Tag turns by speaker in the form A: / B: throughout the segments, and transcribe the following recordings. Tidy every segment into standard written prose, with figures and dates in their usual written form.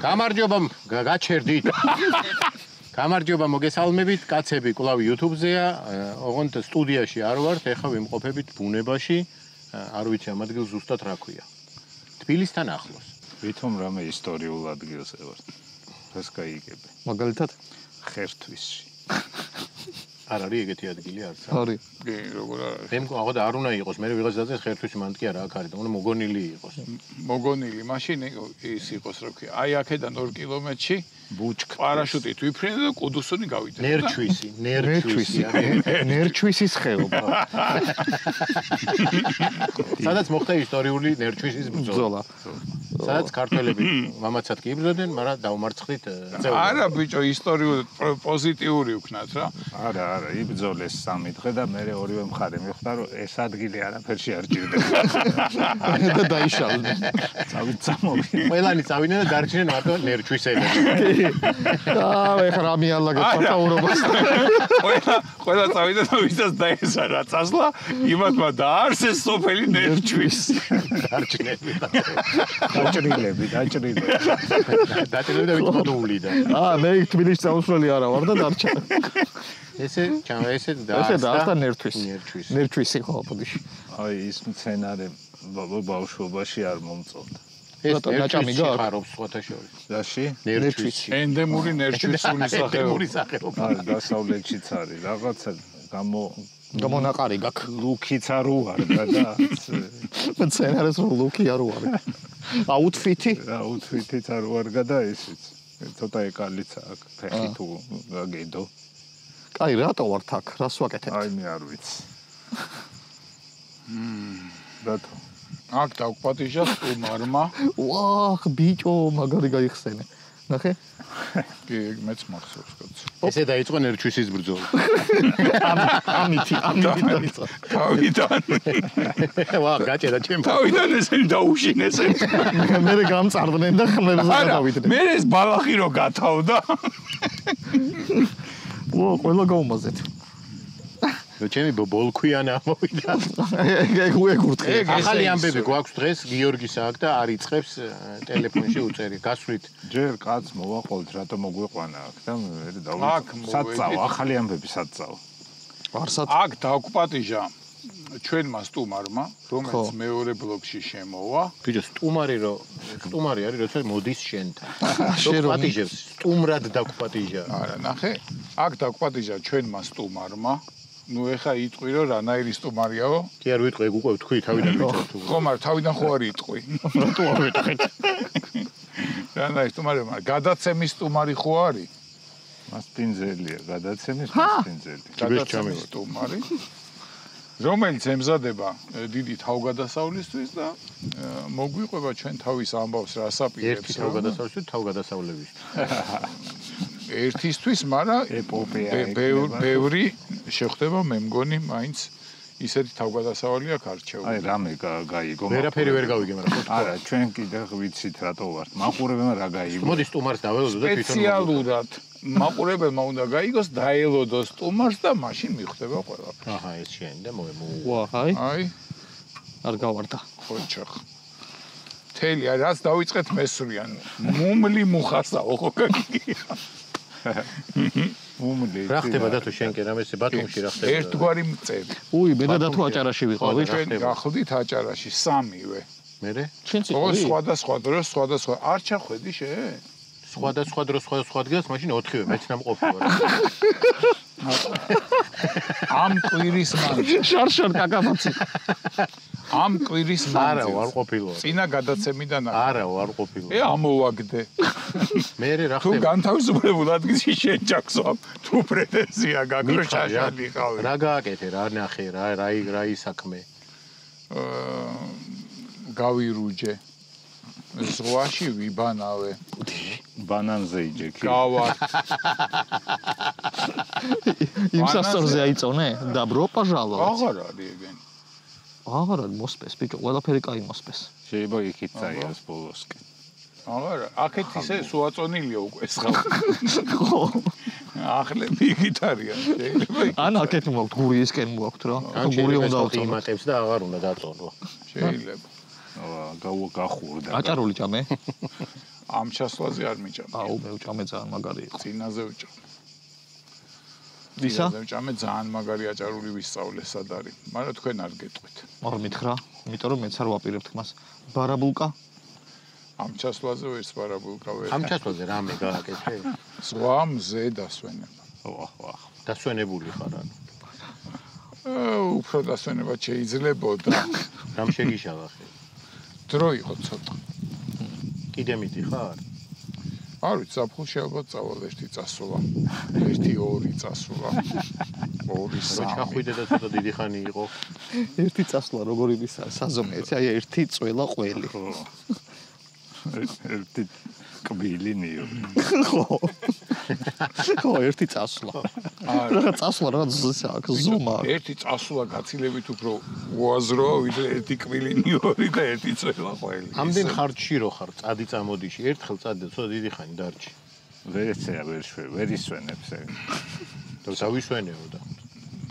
A: გამარჯობა, გაჩერდით. გამარჯობა, მოგესალმებით, კაცები, კლავ YouTube-ზეა. ოღონდ სტუდიაში არ ვართ, ეხლა ვიმყოფებით ბუნებაში. არ ვიცი ამ ადგილს ზუსტად რა ქვია. თბილისთან ახლოს.
B: ვითომ რამე ისტორიულ ადგილზე ვართ. რას გაიგებ?
C: მაგალითად,
B: ხერთვისში.
A: არ არის ეგეთი ადგილი არც.
C: არის.
B: კი, როგორ არის?
A: მე მგონი არ უნდა იყოს, მე ვიღაც დაწეს ხერთვისში მანდ კი არა აქ არის, უნდა მოგონილი იყოს.
D: მოგონილი, მაშინ ის იყოს რა ქვია. აი აქედან 2 კილომეტრში
B: ბუჩქ
D: პარაშუტით ვიფრინე და კუდუსონი გავიდე.
A: ნერჩვისი.
C: ნერჩვისის ხეობა.
A: სადაც მოხდა ისტორიული ნერჩვისის ბრძოლა. სადაც ქართველები მამაცად კი იბრძოდნენ, მაგრამ დაუმარცხდით წევრები.
D: არა ბიჭო, ისტორიული პოზიტიური ვქნათ რა.
B: არა, იბრძოლეს 3 დღე და მე ორივე მხარე მიხვდა რომ ეს ადგილი არაფერში არ ჭირდება.
C: და დაიშალდნენ.
B: წამოვიდნენ.
A: ყველანი წავიდნენ და დარჩნენ მარტო ნერჩვისები.
C: ეხლა რა მიალაგეთ პატაურობას.
D: ყველა წავიდა და ვისაც დაესარა წასვლა, იმათმა დაარსეს სოფელი ნერჩვის.
A: დარჩენები.
B: დაჭრილები.
A: დაჭრილები და ვით მოდულიდა.
C: მე თბილისში წამოსვლელი არა ვარ და დარჩა.
A: ესე
C: დაასტა ნერჩვისი ხო ბოდიში.
B: აი ის მცენარე ბავშვობაში არ მომწონდა.
A: ეს ნაჭამი გაქვს სხვათა შორის.
B: რაში?
A: ნერჩვისი.
D: ენდემური ნერჩვის
A: სახეობა.
B: არა, დასავლეთშიც არის. რაღაცა
C: გამონაყარი გაქვს.
B: ლუკიც არ უარდა და
C: მცენარეს რო ლუკი არ უარგა.
B: აუთფიტიც არ უარგა და ისიც. ცოტა ეკალიცა აქ ფეხი თუ გაგედო.
C: კაი, რატო ვართ აქ? რას ვაკეთებთ?
B: აი მე არ ვიცი. რატო?
D: აქ დავკპატიჟა სტუმარმა.
C: ვაჰ, ბიჭო, მაგარი გაიხსენე. ნახე?
D: კი, მეც მახსოვს კაცო.
A: ესე დაიწყო ნერჩვისის ბრძოლა.
C: ამითი დაიწყო.
D: თავიდან.
A: ვა, გაჭერა ჩემ.
D: თავიდან ესენი დაუშინეს.
C: მე გამწარდნენ და ხმერზე გადავიდნენ.
D: მე ეს ბალახი რო გათავდა.
C: ყველა გაუმაზეთ.
A: ჩემი ბოლქვიანა მოვიდა.
C: ეგ უეკურთხე.
A: ახალი ამბები გვაქვს დღეს გიორგის აქ და არ იწყებს ტელეფონში უწერი. გასვლით
B: ჯერ კაც მოვაყოლთ, რატო მოგვიყვანა აქ და მე დავიწავ. ახალი ამბები საწავ.
C: არსად.
D: აქ დავკპატიჟა ჩვენმა სტუმარმა, რომელიც მეორე ბლოკში შემოვა.
A: ბიჭო, სტუმარი არის, როცა მოდის შენთან. დავკპატიჟებს, სტუმრად დავკპატიჟა.
D: არა, ნახე. აქ დავკპატიჟა ჩვენმა სტუმარმა. ნუ ეხა იტყვი რომ რანაირი სტუმარიაო?
A: კი არ ვიტყვი, ეგ უკვე თქვი თავიდან ვიტყვი თუ.
D: ხო, მაგრამ თავიდან ხო არ იტყვი.
A: რატო არ ვიტყვით?
D: რანაირი სტუმარი, მაგრამ გადაცემის სტუმარი ხო არის?
B: მასპინძელია, გადაცემის მასპინძელი.
D: გადაცემის სტუმარი. რომელიც ემზადება დიდი თავგადასავლისთვის და მოგვიყვება ჩვენ თავის ამბავს რასაპირებს.
A: ერთი თავგადასავლისთვის, თავგადასავლების.
D: ერთისთვის, მაგრამ ბევრი შეხვდება, მე მგონი, მაინც ისეთი თავგადასავალი აქ არჩეულ.
B: აი რამე გაიგო.
A: ვერაფერი ვერ გავიგე, მაგრამ
B: არა, ჩვენ კიდე ვიცით რატო ვართ. მაყურებელმა რა გაიგო.
A: მოდი სტუმარს დაველოდო და თვითონ
D: სპეციალურად მაყურებელმა უნდა გაიგოს, დაელოდოს სტუმარს და მაშინ მიხვდება ყველაფერი.
A: აჰა, ეს შენ და
C: ვა,
D: აი.
C: არ გავარდა.
D: ხოჭახ. თელი, რაც დავიწყეთ მესვრიან. მუმლი მუხასაო ხო გიგია.
B: მუმლი.
A: რა ხდება დათო შენ კი რამე ბათუმში რა ხდება?
D: ერთგვარი მწერი.
C: მე და დათო აჭარაში ვიყავით.
D: ჩვენ გახლდით აჭარაში სამივე.
A: მერე?
C: შენ
D: ო სხვადასხვა დროს, სხვადასხვა არ ჩახვედი შენ?
A: სხვადასხვა დროს, სხვადასხვა ადგილას მაშინ 4-ვე მეც ნამყოფი ვარ.
D: ამ კვირის მანძილზე.
C: შარშარ კაკაბაცი.
D: ამ კვირის მანძილზე.
A: არა, ვარ ყოფილვარ.
D: წინა გადაცემიდან
A: არა, ვარ ყოფილვარ.
D: ამოვაგდე.
A: მერე რა
D: თუ
A: ხდება?
D: განთავისუფლებულ ადგილში შენ ჯაქსო, თუ პრეტენზია გაქვს შაშალი ყავი.
A: რა გააკეთე, რა ნახე, რა ისაქმე?
D: გავირუჯე. ზღვაში ვიბანავე.
B: ბანანზე იჯექი.
D: გავარ.
C: იმ სასწორზე აიწონე? დაბრო, пожалуйста.
D: აღარ არის ეგენი.
C: აღარ არის მოსპეს, ბიჭო, ყველაფერი კაი მოსპეს.
B: შეიძლება იქით წაიღოს ბოლოსკენ.
D: აღარ, აქეთ ისე სუაწონილია უკვე ეს ხალხი.
C: ხო.
D: ახლები იქით არიან, შეიძლება.
C: ან აქეთ მოაქვთ, გურიისკენ მოაქვთ რა.
A: გური უნდა ავწონო. იმატებს და აღარ უნდა დაწონო.
D: შეიძლება.
B: გახურდა.
C: აჭარული ჭამე?
D: ამ ჩასვლაზე არ მიჭამე.
C: აუ, მე ვჭამე ძალიან მაგარი იყო.
D: წინაზე ვჭამე.
C: ვისა?
D: ვჭამე ძალიან მაგარი აჭარული ვისწავლე სად არის, მაგრამ თქვენ არ გეტყვით.
C: არ მითხრა, იმიტომ რომ მეც არ ვაპირებ თქმას. ბარაბულკა?
D: ამ ჩასვლაზე ვერც ბარაბულკა ვერ.
A: ამ ჩასვლაზე რამე გააკეთე?
D: ზღვა მზე დასვენება.
A: დასვენებული ხარ ანუ.
D: უფრო დასვენება შეიძლებოდა.
A: რამ შეგიშალა ხე?
D: დრო იყო ცოტა.
A: კიდე მიდიხარ?
D: არ ვიცი, საფხულში ალბათ წავალ ერთი წასულა. 1-2 წასულა. 2-3.
A: ჩახვიდე და ცოტა დიდი ხანი იყო.
C: ერთი წასვლა როგორ ის საზომი, ეცი, აი ერთი წველა ყველი.
B: ერთი კბილი ნიო.
C: ხო, ერთი წასვლა. რა წასვლა რა აქ ზომა.
D: ერთი წასულა გაცილებით უფრო უაზროა, ვიდრე ერთი კბილი ნიორი და ერთი წველა ყველი.
A: ამდენ ხარჯში რო ხარ, წადი წამოდიში, ერთხელ წადე, ცოტა დიდი ხანი დარჩი.
B: ვერ ისვენებს ეგ.
A: და დავისვენეო და.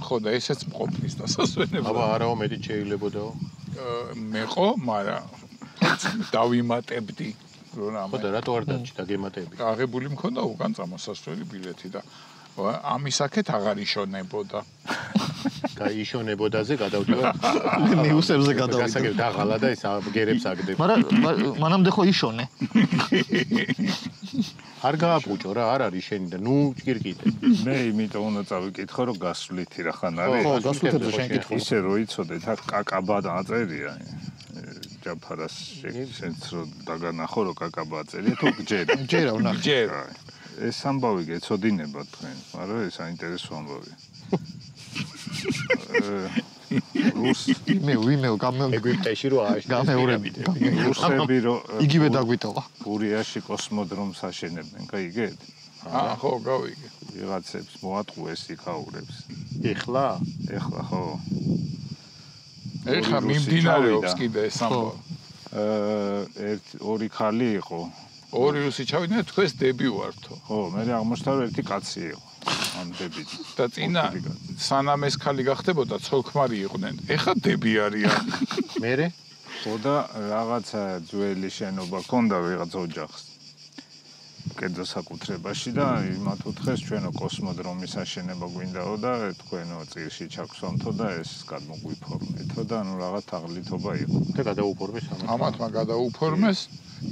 D: ხო და ესეც მყოფნის დასასვენება.
A: აბა არაო მეტი შეიძლებოდაო.
D: მეყო, მაგრამ დავიმატებდი.
A: ხო და რატო არ დარჩი და გემატები?
D: აღებული მქონდა უკან წამოსასვლელი ბილეთი და ამისაკეთ აღარ იშონებოდა.
A: და იშონებოდაზე გადავდივარ.
C: ნიუსებზე გადავიდა.
A: გასაგებ დაღალა და ეს გერებს აგდებ.
C: მაგრამ მანამდე ხო იშონე.
A: არ გააბუჭო რა, არ არის შენი და ნუ ჭირკიდე.
B: მე იმიტომ უნდა წავიკითხო რომ გასვლითი რა ხან არის.
C: ხო, გასვლითებზე შენ კითხო.
B: ისე რო იცოდეთ, აქ კაკაბა დაწერია. ჯაფარას შენც რო დაგანახო რომ კაკაბა წერია თუ გჯერა.
C: ჯერა ვნახე.
D: ჯერა.
B: ეს ამბავი გეცოდინება თქვენ, მაგრამ ეს საინტერესო ამბავია.
C: ვინმე
A: ეგვიპტეში რო ააშენეს.
C: გამეორებით.
B: რუსები რო
C: იგივე დაგვიტოვა.
B: გურიაში კოსმოდრომს აშენებენ, გაიგეთ?
D: ხო, გავიგე.
B: ვიღაცებს მოატყუეს იქაურებს.
A: ეხლა
B: ხო.
D: ეხლა მიმდინარეობს კიდე ეს ამბავი.
B: ორი ხალი იყო.
D: ორი რუსი ჩავიდნენ, თქვენს დები ვართო.
B: ხო, მე აღმოჩნდა რომ ერთი კაცი იყო. ამ დებით.
D: და წინა სანამ ეს ხალი გახდებოდა, ცოლ-ქმარი იყვნენ. ეხლა დები არიან.
A: მერე?
B: ხო და რაღაცა ძველი შენობა ქონდა ვიღაც ოჯახს. კერძო საკუთრებაში და იმათ უთხრეს ჩვენო კოსმოდრომის აშენება გვინდაო და თქვენო წირში ჩაგვსვამთო და ეს გადმოგვიფორმეთო და ანუ რაღაც თაღლითობა იყო.
A: და გადაუფორმეს
D: ამათმა გადაუფორმეს,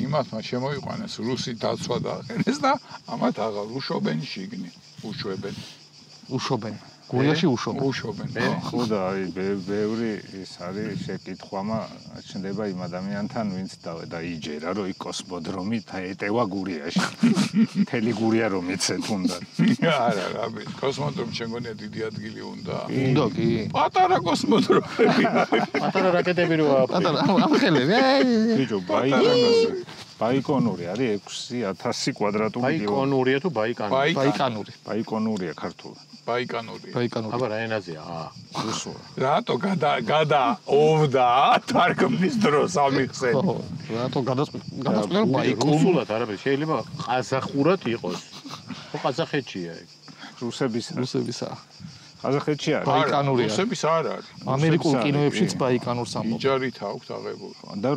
D: იმათმა შემოიყვანეს რუსი დაცვა და აყენეს და ამათ აღარ უშობენ შიგნი, უშვებენ.
C: უშობენ. გურიაში უშობენ.
D: უშობენ.
B: ხო და აი ბევრი ის არის შეკითხვა, ჩნდება იმ ადამიანთან, ვინც დაიჯერა, რომ იქ კოსმოდრომი ეტევა გურიაში. მთელი გურია რომ იცეთ უნდა.
D: არა, რაბი, კოსმოდრომი შეგონია დიდი ადგილი უნდა.
C: უნდა კი.
D: პატარა კოსმოდრომი.
A: პატარა რაკეტები რო
C: პატარა ამხელები.
B: ბიჭო, ბაიკონური არის 6000 კვადრატული კილომეტრი.
A: ბაიკონურია თუ ბაიკანური?
C: ბაიკანური.
B: ბაიკონურია ქართულად.
D: ბაიკანური.
A: აბა რა ენაზეა?
B: რუსულად.
D: რატო გადაოვდა თარგმნის დროს ამიხსენ?
C: ხო, რატო გადაწყვეტა ბაიკონური?
A: რუსულად არაბი შეიძლება ყაზახურად იყოს. ხო ყაზახეთშია ეგ.
C: რუსებისა.
B: ყაზახეთში არის.
C: ბაიკანურია.
D: რუსების არ არის.
C: ამერიკულ კინოებშიც ბაიკანურს ამბობენ.
D: იჯარით აქვს აღებული.
B: და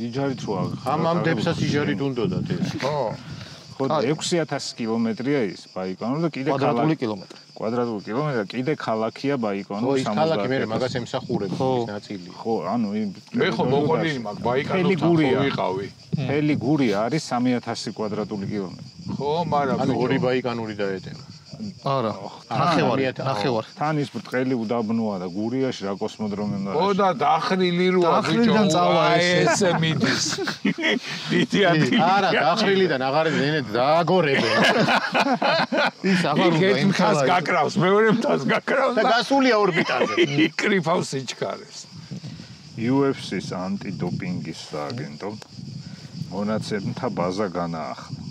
B: იჯარით რო
A: ამ დებსაც იჯარით უნდოდათ ეს.
D: ხო.
B: ხო 6000 კილომეტრია ის ბაიკონური და კიდე
C: კვადრატული კილომეტრი.
B: კვადრატული კილომეტრი და კიდე ქალაქია ბაიკონური 70.
A: ხო, ის ქალაქი მე მაგას ემსახურებს ის ნაწილი.
B: ხო, ანუ
D: მე ხო მოყოლილი მაქვს ბაიკანურთან ვიყავი.
B: მთელი გურია არის 3000 კვადრატული კილომეტრი.
D: ხო, მაგრამ
A: ანუ ორი ბაიკანური დაეტევა.
C: არა, ნახევარი.
B: თან ის ბრტყელი უდაბნოა და გურიაში რა კოსმოდრომი უნდა.
D: ხო და დახრილი როა ბიჭო, ესე მიდის. დიდი ადგილი.
A: არა, დახრილიდან აღარ ენეთ დააგორებენ.
C: ის აღარ უნდა
D: ერთ მხას გაკრავს, მეორე მხას გაკრავს
A: და გასულია ორბიტაზე.
D: იკრიფავს სიჩქარეს.
B: UFC-ს ანტიდოპინგის სააგენტო მონაცემთა ბაზა განაახლა.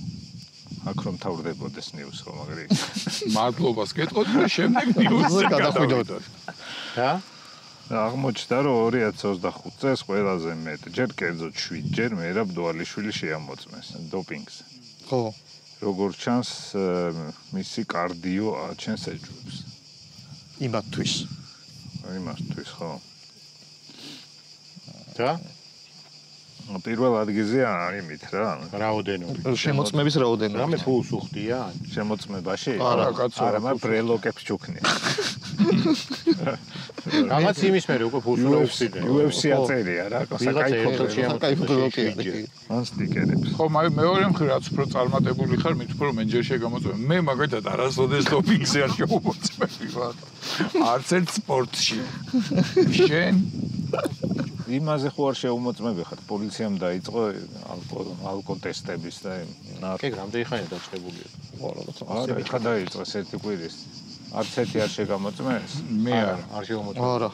B: აქ რომ თავრდებოდეს ნიუს ხო მაგრამ
D: მადლობას გეტყოდი და შემდეგ ნიუსზე გადავიდოთ.
A: რა?
B: აღმოჩნდა რომ 2025 წელს ყველაზე მეტ ჯერ კერძო 7 ჯერ მერაბ დვალიშვილი შეამოწმეს დოპინგს.
C: ხო.
B: როგორც ჩანს მისი კარდიო აჩენს ეჭვებს.
C: იმათთვის
B: ხო.
A: რა?
B: პირველ ადგილზეა იმით რა.
A: რაოდენობით.
C: შემოწმების რაოდენობით.
A: რამე ფულს უხდია?
B: შემოწმებაში?
C: არა,
B: არა, მაგრამ ბრელოკებს ჩუქნია.
A: რაღაც იმის მერე უკვე ფულს უხდიდა.
B: UFC აწერია რა,
C: საკაიფო ბრელოკია.
B: ან სტიკერებს.
D: ხო, მეორე მხრივ რაც უფრო წარმატებული ხარ, მით უფრო მე ჯერ შეგამოწმე. მე მაგათად არასოდეს დოპინგზე არ შევუწმები ვარ. არც ერთ სპორტში. შენ
B: იმაზე ხო არ შეუმოწმები ხარ, პოლიციამ დაიწყო ალკოტესტების და
A: კი, რამდენი ხანია დაწყებულია?
B: არა, ხა დაიწყეს ერთი კვირის. არც ერთი არ შეგამოწმეს?
D: მე
A: არ შევამოწმე.
C: არა.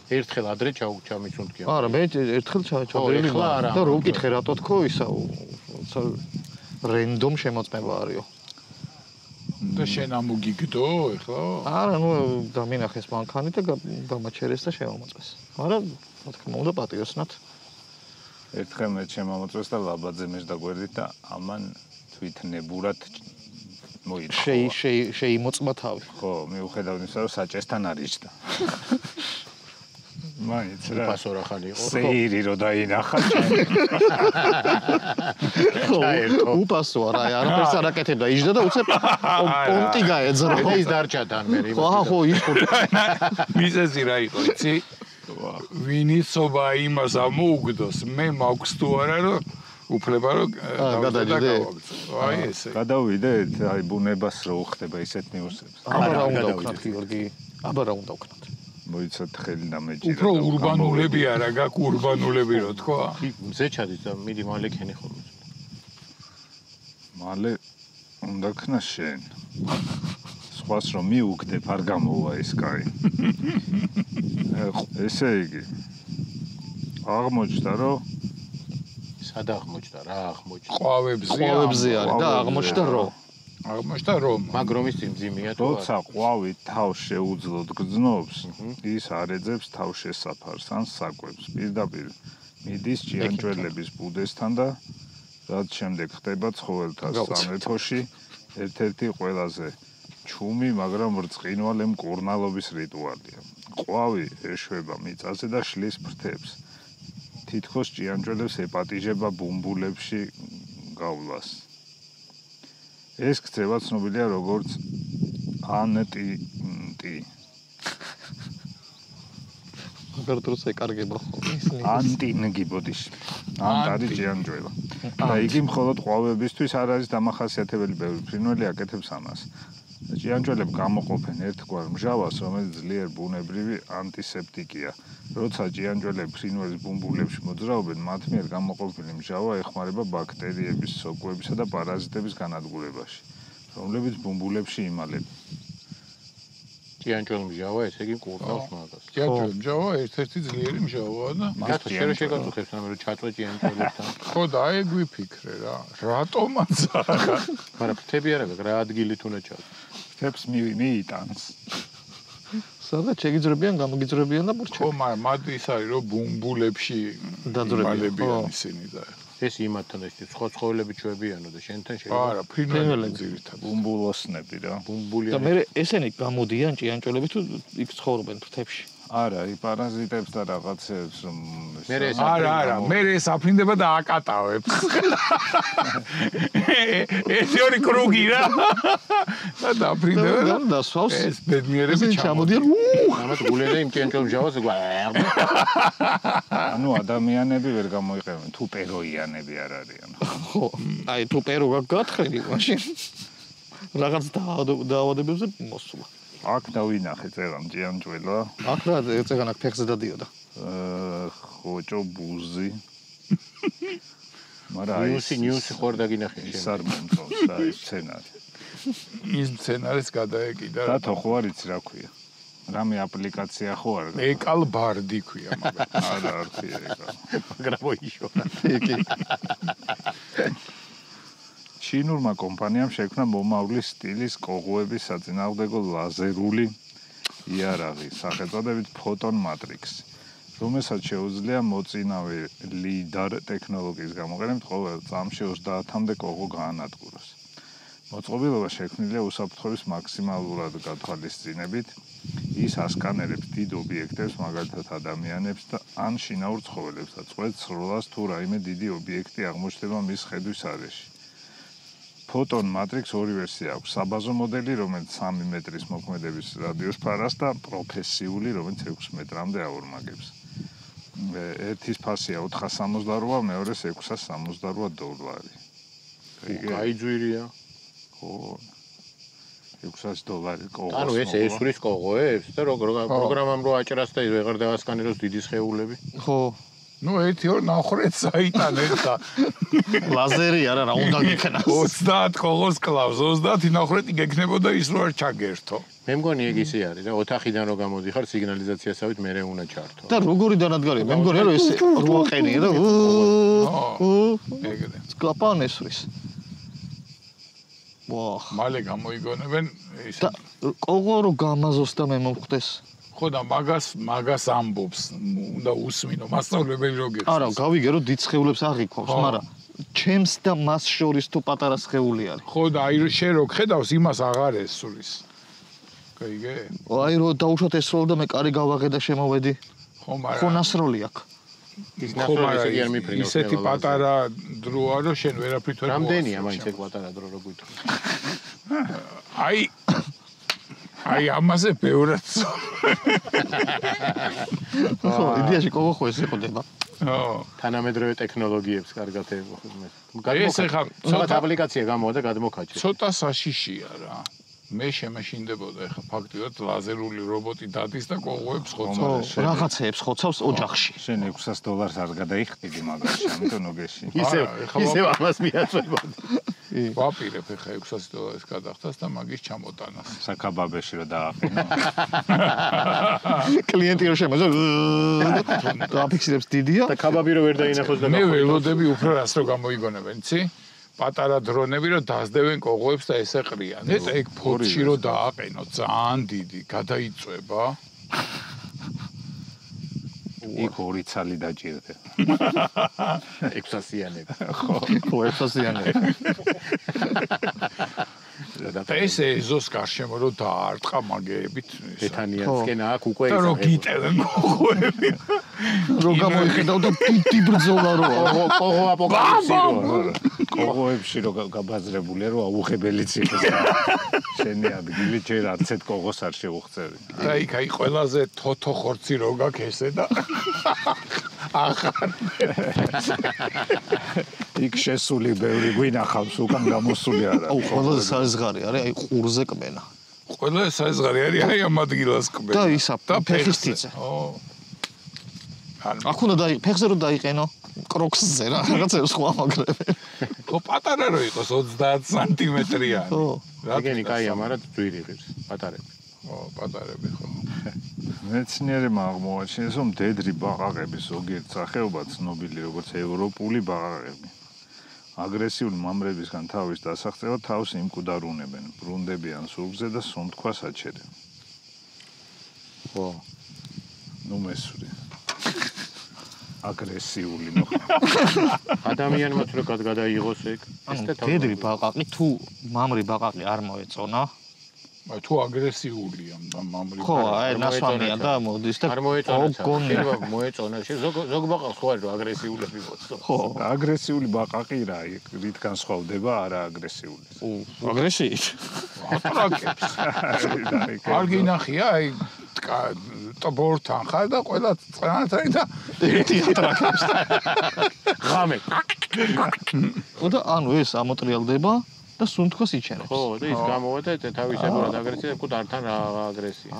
A: ერთხელ ადრე ჩამიცუნთქია.
C: არა, მე ერთხელ ჩავდრილი ვარ. და რო უკითხე რატო თქო ისა რენდომ შემოწმება არისო.
D: და შენ ამოგიგდო ეხლა?
C: არა, ნუ დამინახეს მანქანი და დამაჩერეს და შევამოწმეს. მაგრამ რა თქმა უნდა პატიოსნად.
B: ერთხელ მე შემამოწმეს და ლაბაძე მეც დაგვერდით და ამან თვითნებურად მოიწვა.
C: შეიმოწმა თავი.
B: ხო, მიუხედავად იმისა, რომ საჭესთან არიჭდა. მაინც რა.
A: პასო რა ხალი იყო?
B: სეირი რო დაინახა.
C: უპასო რა, არაფერს არ აკეთებდა, იჯდა და უცებ პონტი გაეძრო.
A: ეს დარჩა თან მე.
C: ხო, ის ხო.
D: მიზეზი რა იყო, იცი? ვინიცობა იმას ამოუგდოს, მე მაქვს თუ არა რომ უფლება რომ
C: გადადიდე.
D: აი ესე.
B: გადავიდეთ, აი ბუნებას რო უხდება ისეთ ნიუსებს.
C: აბა რა უნდა ვქნათ გიორგი? აბა რა უნდა ვქნათ?
B: მოიცოთ ხელი დამეჭირა.
D: უფრო ურბანულები არა გაქვს ურბანულები რო თქვა?
A: მზე ჩადის და მიდი მალე ქენი ხოლმე.
B: მალე უნდა ქნა შენ. სხვას რომ მიუგდებ არ გამოვა ეს კაი. ესე იგი აღმოჩნდა რომ
A: სად აღმოჩნდა რა აღმოჩნდა?
D: ყვავებზე
C: არის და აღმოჩნდა რომ
A: მაგრომის მძიმეა თუ
B: როცა ყვავი თავს შეუძლოდ გრძნობს, ის არ ეძებს თავშესაფარს ან საკვებს. პირდაპირ მიდის ჭიანჭველების ბუდესთან და რაც შემდეგ ხდება ცხოველთა სამეფოში ერთ-ერთი ყველაზე ჩუმი, მაგრამ ბრწყინვალე მკურნალობის რიტუალია. ყვავი ეშვება მიწაზე და შლის ფრთებს. თითქოს ჭიანჭველებს ეპატიჟება ბუმბულებში გავლას. ეს ქცევა ცნობილია როგორც ანტი.
C: მაგარ დროს ეკარგება ხოლმე.
B: ანტინგი ბოდიში. ანტარი ჭიანჭველა. და იგი მხოლოდ ყვავებისთვის არ არის დამახასიათებელი, ბევრი ფრინველი აკეთებს ამას. ჭიანჭველები გამოყოფენ ერთგვარ მჟავას, რომელიც ძლიერ ბუნებრივი ანტისეპტიკია. როცა ჭიანჭველები ფრინველის ბუმბულებში მოძრაობენ, მათ მიერ გამოყოფილი მჟავა ეხმარება ბაქტერიების, სოკოებისა და პარაზიტების განადგურებაში, რომლებიც ბუმბულებში იმალებენ.
A: ჭიანჭველის მჟავა, ესე იგი მკურნავს მაგას.
D: ჭიანჭველის მჟავა ერთ-ერთი ძლიერი მჟავაა და
A: მაგას შენ შეგაწუხებს, რომ ჩაწვე ჭიანჭველებთან.
D: ხო და აი გვიფიქრე რა. რატომაც არა?
A: მაგრამ ფრთები არა გაქვს, რა ადგილით უნდა ჩაწვე.
B: ფრთებს მიიტანს.
C: სადაც შეგიძრებიან, გამოგიძრებიან და მორჩა.
D: ხო, მაგრამ მათ ის არის რომ ბუმბულებში დაძრებიან ისინი და
A: ეს იმათთან ეს სხვა ცხოველები ჩვევიანო და შენთან შეიძლება.
D: არა, ფრინველები ძირითადად.
B: ბუმბულოსნები რა.
A: ბუმბული.
C: და მე ესენი გამოდიან ჭიანჭველები თუ იქ ცხოვრობენ ფრთებში.
B: არა, იპარაზიტებს და რაღაცებს რომ
D: არა, მე ეს აფრინდება და აკატავებს. ეს ორი კრუგი რა. და დაფრინდება და
C: დასვავს.
D: ეს ბედნიერები
C: ჩამოდიან.
A: ამათ გულერე იმ ჭიანჭველის მჟავას
B: ანუ ადამიანები ვერ გამოიყენებენ, თუ პეროიანები არ არიან.
C: ხო, აი თუ პერო გაგათხრილი მაშინ რაღაც დაავადებებზე მოსულა.
B: აქ დავინახე წერან ჭიანჭველა.
C: აქ რა წერან აქ ფეხზე დადიოდა.
B: ხოჭო ბუზი. მაგრამ
A: ნიუსი ხوار დაგინახე შენ.
B: ის არ მომწონს და ის სცენარი.
D: ის სცენარის გადაეკიდა
B: და თუ ხო არ იცი რა ქვია. რამე აპლიკაცია ხო არ?
D: ეკალ ბარდი ქვია მაგას.
B: არა, არ ქვია ეკალ.
A: მაგრამ მოიშორა.
C: კი.
B: ჩინურმა კომპანიამ შექმნა მომავლის სტილის კოღოების საწინააღმდეგო ლაზერული იარაღი, სახელწოდებით Photon Matrix, რომელსაც შეუძლია მოწინავე ლიდარ ტექნოლოგიის გამოყენებით ყოველ წამში 30-მდე კოღო გაანადგუროს. მოწყობილობა შექმნილია უსაფრთხოების მაქსიმალურად გათვალისწინებით, ის ასკანერებს დიდ ობიექტებს, მაგალითად ადამიანებს და ან შინაურ ცხოველებს და წვეთს სროლას თუ რაიმე დიდი ობიექტი აღმოჩნდება მის ხედვის არეში. Photon Matrix ორი ვერსია აქვს. საბაზო მოდელი, რომელიც 3 მეტრის მოქმედების რადიოს ფარას და პროფესიული, რომელიც 6 მეტრამდე აორმაგებს. ერთის ფასია 468, მეორეს 668 დოლარი.
A: კაი ძვირია.
B: ხო. $600 კოღოს.
A: ანუ ეს ესვრის კოღოებს და როგორ პროგრამამ რო აჭრას და ვეღარ დავასკანეროს დიდი სხეულები.
C: ხო.
D: ნუ 1-2 ნახრეთს აიტანეთ და
C: ლაზერი არა რა უნდა გიქნას.
D: 30 კოღოს კლავს, 30 ნახრეთი გეკნებოდა ის რო არ ჩაგერთო.
A: მე მგონი ეგ ისე არის რა, ოთახიდან რო გამოდიხარ სიგნალიზაციასავით მე უნდა ჩართო.
C: და როგორი დანადგარია? მე მგონია რომ ეს 8 ყენია და
D: ეგრე.
C: სკლაპან ესვრის. ვაჰ.
D: მალე გამოიგონებენ ის
C: და კოღო რო გამაზოს და მე მომხდეს.
D: ხო და მაგას ამბობს, უნდა უსმინო მასწავლებელი რო გიხსნის.
C: არა, გავიგე რომ დიდ სხეულებს აღიქვავს, მაგრამ ჩემს და მას შორის თუ პატარა სხეული არის.
D: ხო და აი შენ რო ხედავს, იმას აღარ ესვრის. გაიგე?
C: აი რო დაუშვათ ესროლ და მე კარი გავაღე და შემოვედი.
D: ხო, მაგრამ
C: ხო ნასროლი აქვს.
A: ის ნახრო ისე არ მიფრინავს.
D: ისეთი პატარა დროა რომ შენ ვერაფრით ვერ
A: რამდენია მაინც ეგ პატარა დრო რო გვითხრა.
D: აი ამაზე ბევრად
C: ხო, იდეაში კოღო ხო ეს იყოდება.
D: ხო.
A: თანამედროვე ტექნოლოგიებს კარგად ეხმარება.
D: ეს ახლა
A: ცოტა აპლიკაცია გამოვიდა გადმოქაჩე.
D: ცოტა საშიშია რა. მე შემაშინდებოდა ახლა ფაქტიურად ლაზერული რობოტი დადის და კოღოებს ხოცავს.
C: ხო, რაღაცეებს ხოცავს ოჯახში.
B: შენ $600 არ გადაიხტიდი მაგაში, ამიტომ ნოგეში.
A: ისევ ამას მიაწვებოდი.
D: ვაპირებ ახლა $600 გადახტას და მაგის ჩამოტანას.
B: საკაბაბეში რომ დააყენო.
C: კლიენტი რო შემოძო და აფიქსირებს დიდია.
A: და კაბაბი რო ვერ დაინახოს და
D: მე ველოდები უფრო რას რო გამოიგონებენ, იცი? პატარა დრონები რო დაძდევენ კოღოებს და ესე ყრიან. ეს ეგ ფორში რო დააყენო, ძალიან დიდი, გადაიწვება.
B: იქ ორი ცალი დაჭირდება.
A: 600-იანები.
C: ხო, 600-იანები.
D: და ესე ეზოს გარშემო რო დაარტყა მაგეებით
A: ეთანიანსკენ აქ უკვე
D: და რო გიტევენ კოღოები.
C: რო გამოიხედავ და დიდი ბრძოლა როა.
A: კოღო აპოკალიფსი როა.
B: კოღოებში რო გაბაზრებულია რომ აუღებელიც იყოს. შენი ადგილი ჯერ არც ერთ კოღოს არ შეუღწევი.
D: და იქ აი ყველაზე თოთო ხორცი რო გაქვს ესე და ახარ
B: იქ შესული ბევრი გვინახავს უკან გამოსული არა.
C: აუ, ყველაზე საზღარი არის, აი ყურზე კმენა.
D: ყველა საზღარი არის აი ამ ადგილას კბე.
C: და ისა ფეხის თიცე.
D: ო.
C: აქ უნდა ფეხზე რო დაიყენო, კროქსზე რა, რაღაცებს ხო ამაგრებენ.
D: ხო პატარა რო იყოს 30 სანტიმეტრიანი.
C: ხო.
A: ეგენი კაია, მაგრამ ძვირი ღირს, პატარები.
D: ო, პატარები ხო.
B: მეცნიერებმა აღმოაჩინეს, რომ მდედრი ბაყაყების ზოგიერთ სახეობა ცნობილი როგორც ევროპული ბაყაყები. აგრესიული მამრებისგან თავის დასაღწევად თავს იმკვდარუნებენ, ბრუნდებიან სულგზე და სუნთქვას აჩერენ.
A: ხო.
B: ნუ მესური. აგრესიული მოხდა.
A: ადამიანმა თუ გადაიღოს ეგ,
C: ანუ დედრი ბაყაყი თუ მამრი ბაყაყი არ მოეწონა.
D: აი თუ აგრესიულია მამრი.
C: ხო, აი ნასვამია და მოდის და
A: არ მოეწონა. მოეწონა. ზოგ ბაყაყს ხო არის რომ აგრესიულები მოწო.
C: ხო,
B: აგრესიული ბაყაყი რა, რით განსხვავდება არა აგრესიული.
C: აგრესიით.
D: ატრაკებს. არ გინახია აი ტბორთან ხარ და ყველა წანათარი და
C: ერთი ატრაკებს.
A: ღამე.
C: ხო და ანუ ეს ამოტრიალდება და სუნთქვას იჩენებს.
A: ხო, და ის გამოვა და თავისებურად აგრესია, უკვე ართან რა აგრესია.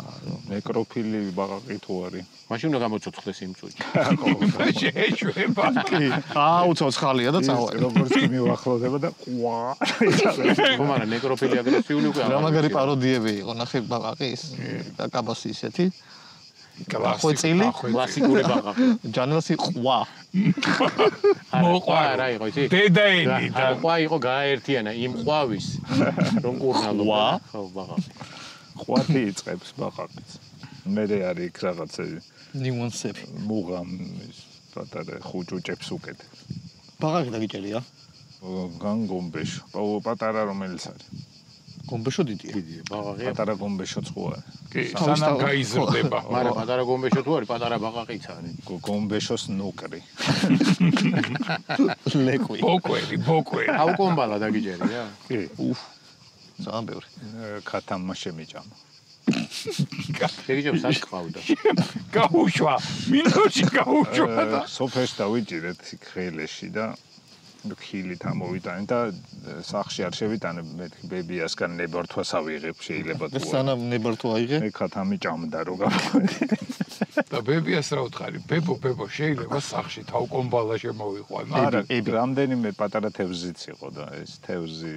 B: ნეკროფილი ბაყაყი თუ არის.
A: მაშინ უნდა გამოცოცხლეს იმ წუთში.
D: შეეშვება.
C: აუ, ცოცხალია და წავა.
B: როგორც კი მივახლოვდება და ყვა.
A: ხო, მაგრამ ნეკროფილი აგრესიული უკვე
C: რა მაგარი პაროდიები იყო, ნახე ბაყაყის და კაბასი ისეთი.
A: კლასიკური ბაყაყი.
C: ჯანელსი ყვა.
A: მოყვა რა იყო იცი?
D: დედაენი და
A: ყვა იყო გააერთიანა იმ ყვავის რომ კურნალობა. ხო, ბაყაყი.
B: ყვათი იწყებს ბაყაყიც. მერე არის იქ რაღაცები.
C: ნიუანსები.
B: მუღამ ის პატარა ხუჭუჭებს უკეთებს.
C: ბაყაყი დაგიჭერია?
B: განგომბეშ. პატარა რომელიც არის.
C: გომბეშო დიდია.
A: დიდია, ბაყაყია.
B: პატარა გომბეშო წყოა.
D: კი, სანამ გაიზრდება.
A: მაგრამ პატარა გომბეშო თუ არის, პატარა ბაყაყიც არის.
B: გომბეშოს ნუკრი.
C: ლეკვი.
D: ბოკვერი.
A: თავკომბალა დაგიჯერია?
B: კი.
C: ძალიან ბევრი.
B: ქათამმა შემიჭამა.
A: შეგიჯებს სად ყავდა?
D: გაუშვა. მინოში გაუშვა და
B: სოფერს დავიჭირეთ ხილეში და ხილით ამოვიტანე და სახში არ შევიტანე მეთქი ბებიასგან ნებართვას ავიღებ შეიძლება თუ არა.
C: სანამ ნებართვა აიღე.
B: მე ქათამი ჭამდა რო გავხდი.
D: და ბებიას რა ვთხარი? ბებო შეიძლება სახში თავკომბალა შემოვიყვანა.
B: არა, რამდენიმე პატარა თევზიც იყო და ეს თევზი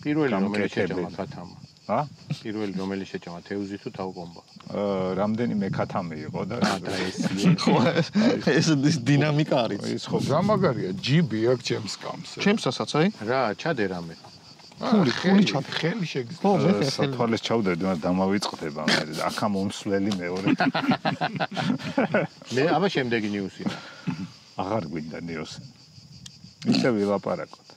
A: პირველი რომელიც შეჭამა ქათამა. პირველი რომელიც შეჭამა თევზი თუ თავკომბა.
B: რამდენიმე ქათამი იყო და
C: ეს დინამიკა არის.
B: ის ხო
D: გამაგარია ჯიბი აქ ჩემს კამს.
C: ჩემსაც აი.
A: რა, ჩადე რამე.
D: ხელი შეგზ.
C: ხო, მე
B: სათვალეს ჩავდები, მაგრამ დამავიწყდება მე აქა მომსვლელი მეორე.
A: მე აბა შემდეგი ნიუსი.
B: აღარ გვინდა ნიუსი. ისე ვილაპარაკოთ.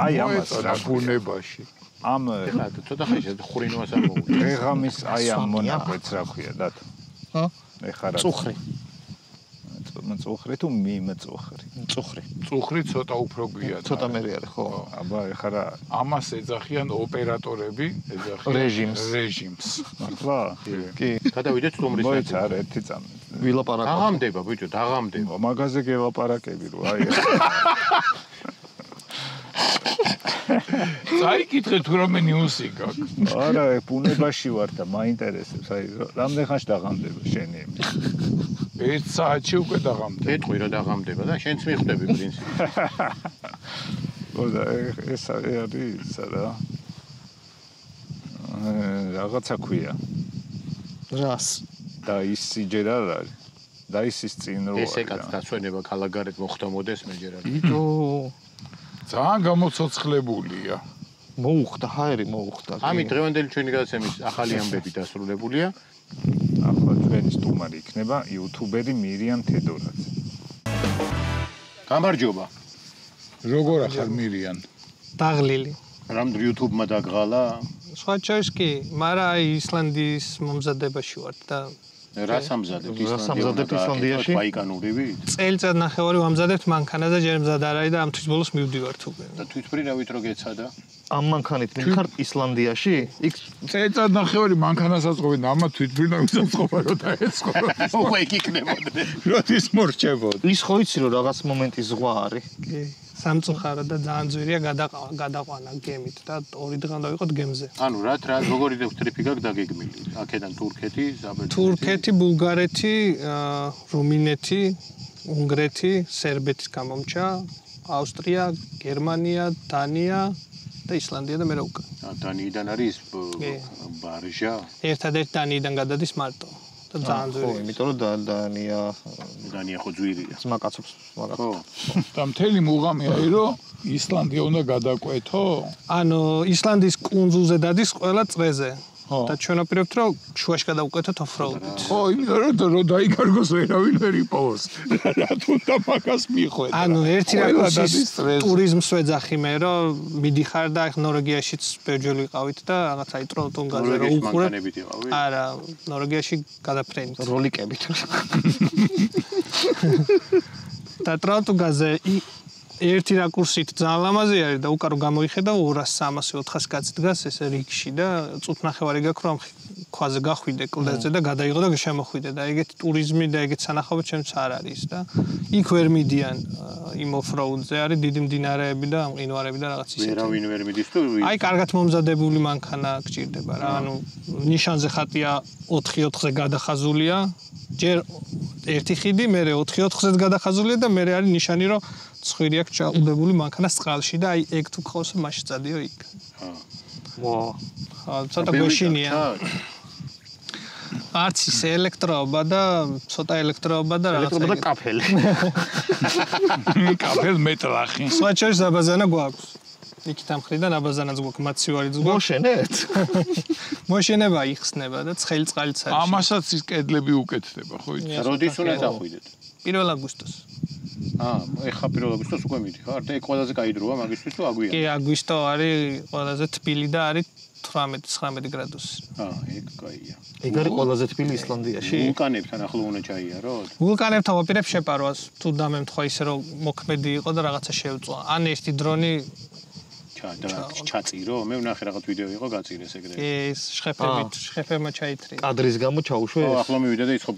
B: აი ამას
D: რა ბუნებაში.
B: ამ
A: ეხლა ცოტა ხანში ხურინვას ამოვუწევ.
B: დღეღამის აი ამ მონაკვეთს რა ქვია დათო?
C: ჰა?
B: ეხლა რა?
C: წუხრი.
B: წუხრი თუ მიმწუხრი?
C: წუხრი.
D: წუხრი ცოტა უფრო გვია.
C: ცოტა მერე არის, ხო?
B: აბა ეხლა რა?
D: ამას ეძახიან ოპერატორები, ეძახიან რეჟიმს.
B: მართლა?
C: კი.
A: გადავიდეთ სტუმრის
B: მოიცა არა ერთი წამი.
C: ვილაპარაკო.
A: დაღამდება ბიჭო, დაღამდება.
B: მაგაზე გელაპარაკები რო აი
D: წაიკითხე თუ რამე ნიუსი გაქვს.
B: არა, ბუნებაში ვარ და მაინტერესებს, აი რამდენ ხანში დაღამდება შენი?
D: 1 საათში უკვე დაღამდება.
A: ეტყვი რა დაღამდება და შენც მიხვდები პრინციპი.
B: ოდა ეს არის რა? რაღაცა ქვია.
C: რას?
B: და ის ჯერ არ არის. და ის წინ რო
A: ესე კაც დაცვენება ქალაქგარეთ მოხდომოდეს მე ჯერ არ.
C: იტო
D: ძალიან გამოცოცხლებულია.
C: მოუხდა, ჰაერი მოუხდა.
A: ამით დღევანდელი ჩვენი გადაცემის ახალი ამბები დასრულებულია.
B: ახლა ჩვენი სტუმარი იქნება იუთუბერი მირიან თედორაძე.
A: გამარჯობა.
D: როგორ ახალ მირიან?
E: დაღლილი.
A: რამ YouTube-მა დაგღალა?
E: სხვა ჩაის კი, მაგრამ აი ისლანდიის მომზადებაში ვარ და
A: რას ამზადებ
C: ისლანდიაში?
A: ბაიკანურივი?
E: წელიწად ნახევარი ვამზადებთ მანქანაზე, ჯერ მზად არ არის და ამ თვის ბოლოს მივდივართ უკვე.
A: და თვითმფრინავით რო გეცადა?
C: ამ მანქანით მიხარ ისლანდიაში? იქ
D: წელიწად ნახევარი მანქანასაც ყოფენ, ამა თვითმფრინავითაც ყოფა რო დაეწყო.
A: უკვე იქ იქნებოდნენ.
D: როდის მორჩებოდ?
C: ის ხო იცი რომ რაღაც მომენტი ზღვა არის.
E: კი, სამწუხარო და ძალიან ძვირია გადაყვანა გემით და 2 დღემდე ვიყოთ გემზე.
A: ანუ რა როგორი ტრიპი გაქვს დაგეგმილი? აქედან თურქეთი, საბერძნეთი.
E: თურქეთი, ბულგარეთი, რუმინეთი, უნგრეთი, სერბეთის გამომჩა, ავსტრია, გერმანია, დანია და ისლანდია და მე რა უკან.
A: დანიიდან არის ბარჟა.
E: ერთადერთი დანიიდან გადადის მარტო. და ძალიან
C: ხო,
E: ძვირია.
C: იმიტომ რომ
A: დანია ხო ძვირია.
C: ძმაკაცობს, მაგათ.
A: ხო.
D: და მთელი მუღამი არის რომ ისლანდია უნდა გადაკვეთო?
E: ანუ ისლანდიის კუნძულზე დადის ყველა წრეზე. და ჩვენ ვაპირებთ რომ შუაში გადავკვეთოთ ოფროუდით.
D: ხო, იმიტომ რომ დაიკარგოს ვერავინ ვერ იპოვოს. რა თუნდა მაგას მიხვედა.
E: ანუ ერთი რაკურსის ტურიზმს ვეძახი მე რომ მიდიხარ და ახ ნორვეგიაშიც ბევრჯერ ვიყავით და რაღაც აი ტროლტონგაზე რომ უყურებ. არა, ნორვეგიაში გადაფრენით.
C: როლიკებით.
E: და ტროლტონგაზე ერთი რაკურსით ძალიან ლამაზი არის და უკარო გამოიხედავ 200, 300, 400 კაცი დგას ეს რიგში და წუთნახევარი გაქვს რომ ქვაზე გახვიდე კლდეზე და გადაიღო და შემოხვიდე და ეგეთი ტურიზმი და ეგეთი სანახავი ჩემს არ არის და იქ ვერ მიდიან იმ ოფროუდზე არის დიდი მდინარეები და მყინვარები და რაღაც ისეთი.
A: ვერავინ ვერ მიდის თუ
E: აი კარგად მომზადებული მანქანა გჭირდება რა. ანუ ნიშანზე ხატია 4-4-ზე გადახაზულია. ჯერ ერთი ხიდი, მერე 4-4-ზეც გადახაზულია და მერე არის ნიშანი რომ ცხვირი აქვს ჩაყუდებული მანქანას წყალში და აი ეგ თუ გყავს მაშინ წადიო იქ.
C: ვა.
E: ცოტა გოშინია. არც ის ელექტროობა და ცოტა ელექტროობა და რაღაცა.
C: ელექტროობა და კაფელი.
D: კაფელ მეტლახი.
E: სხვა ჩაის აბაზანა გვაქვს. იქით ამ ხრიდან აბაზანაც გვაქვს, მაცივარიც გვაქვს.
C: მოშენეთ?
E: მოშენება იხსნება და ცხელი წყალიც არის.
D: ამასაც ის კედლები უკეთდება, ხო იცი?
A: როდის უნდა დახვიდეთ?
E: 1 აგვისტოს.
A: ეხა 1 აგვისტოს უკვე მიდიხარ და ეგ ყველაზე კაი დროა მაგისთვის თუ აგვია?
E: კი, აგვისტო არის ყველაზე თბილი და არის 18-19 გრადუსი.
A: ეგ კაია.
C: ეგ არის ყველაზე თბილი ისლანდიაში.
A: ვულკანებთან ახლო უნდა ჩაიაროთ?
E: ვულკანებთან ვაპირებ შეპარვას, თუ დამემთხვა ისე რომ მოქმედი იყო და რაღაცა შეუწვა. ან ერთი დრონი
A: ჩაწირო? მე ვნახე რაღაც ვიდეო იყო გაწირეს ეგრე.
E: ეს შეხებმა ჩაითრია.
C: კადრის გამო ჩაუშვე?
A: ახლო მივიდა და იცხო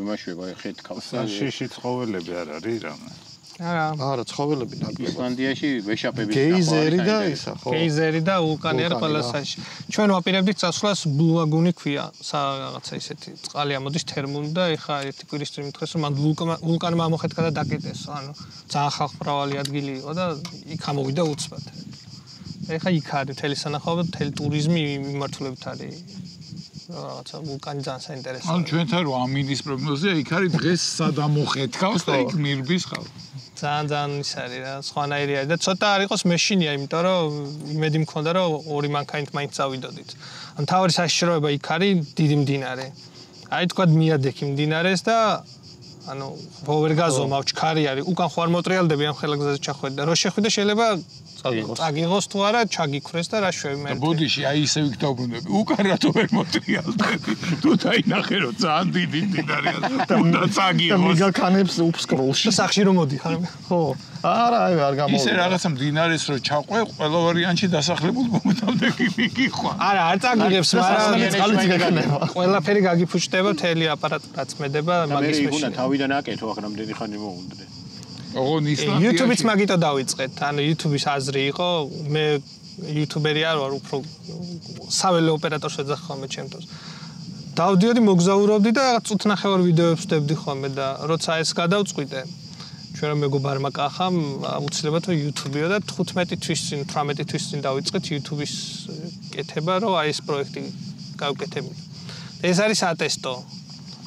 A: იმაშვება ხეთქავს.
B: შიში ცხოველები არ არის რამე.
C: არა, ცხოველები ნაკლებად.
A: ისლანდიაში ვეშაპების
C: გეიზერი და ისა, ხო?
E: გეიზერი და ვულკანი არის ყველასაში. ჩვენ ვაპირებდით წასვლას ბლუ ლაგუნი ქვია, რაღაცა ისეთი წყალი ამოდის თერმული და ეხა ერთი კვირის წინ მითხეს რომ მან ვულკანმა ამოხეთქა და დაკეტეს, ანუ ძალიან ხალხმრავალი ადგილი იყო და იქ ამოვიდა უცბად. ეხა იქ არის მთელი სანახაობა, მთელი ტურიზმი მიმართულებით არის. რაღაცა ვულკანი ძალიან საინტერესოა.
D: ანუ ჩვენთან რომ ამინის პროგნოზია, იქ არის დღეს სადამოხეთქავს და იქ მირბის ხალხი.
E: ძალიან ის არის რა, სხვანაირი არის და ცოტა არ იყოს მეშინია, იმიტომ რომ იმედი მქონდა რომ ორი მანქანით მაინც წავიდოდით. ან თავი საშიშროება იქ არის დიდი მდინარე. აი თქვა მიადექი მდინარეს და ანუ ვერ გაზომავ ჩქარი არის, უკან ხო არ მოტრიალდები ამ ხელა გზაზე ჩახვედი და რო შეხვიდე შეიძლება წაგიღოს თუ არა, ჩაგიქრეს და რა შვები მე.
D: ბოდიში აი ისე ვიქ დაუბრუნდები. უკან რატო ვერ მოტრიალდები? თუ დაინახე რომ ძალიან დიდი მდინარეა და უნდა წაგიღოს.
C: მიგაქანებს უფსკროლში.
E: და სახში რომ მოდიხარ.
C: ხო. არა, არ გამოვიდა.
D: ისე რაღაცა მდინარეს რო ჩაყვე, ყველა ვარიანტში დასახლებულ მომდამდე მიგიხვა.
E: არა, არ წაგიღებს, მაგრამ
C: წყალიც გეკნება.
E: ყველაფერი გაგიფუჭდება, მთელი აპარატი გაწმედება მაგის მეშინი.
A: მე თავიდან აკეთო, ახლა რამდენი ხანი მოუნდე.
D: ოღონ ისლანდიაში
E: YouTube-ით მაგიტო დავიწყეთ. ანუ YouTube-ის აზრი იყო, მე YouTuber-ი არ ვარ, უფრო საველე ოპერატორს ვეძახ ხოლმე ჩემთვის. დავდიოდი მოგზაურობდი და რაღაც წუთნახევარ ვიდეოებს ვდებდი ხოლმე და როცა ეს გადავწყვიტე, ჩვენ რომ მეგობარმა კახამ, აუცილებლად YouTube-ია და 15 თვის წინ, 18 თვის წინ დავიწყეთ YouTube-ის კეთება, რომ აი ეს პროექტი გავკეთებინო. ეს არის ატესტო.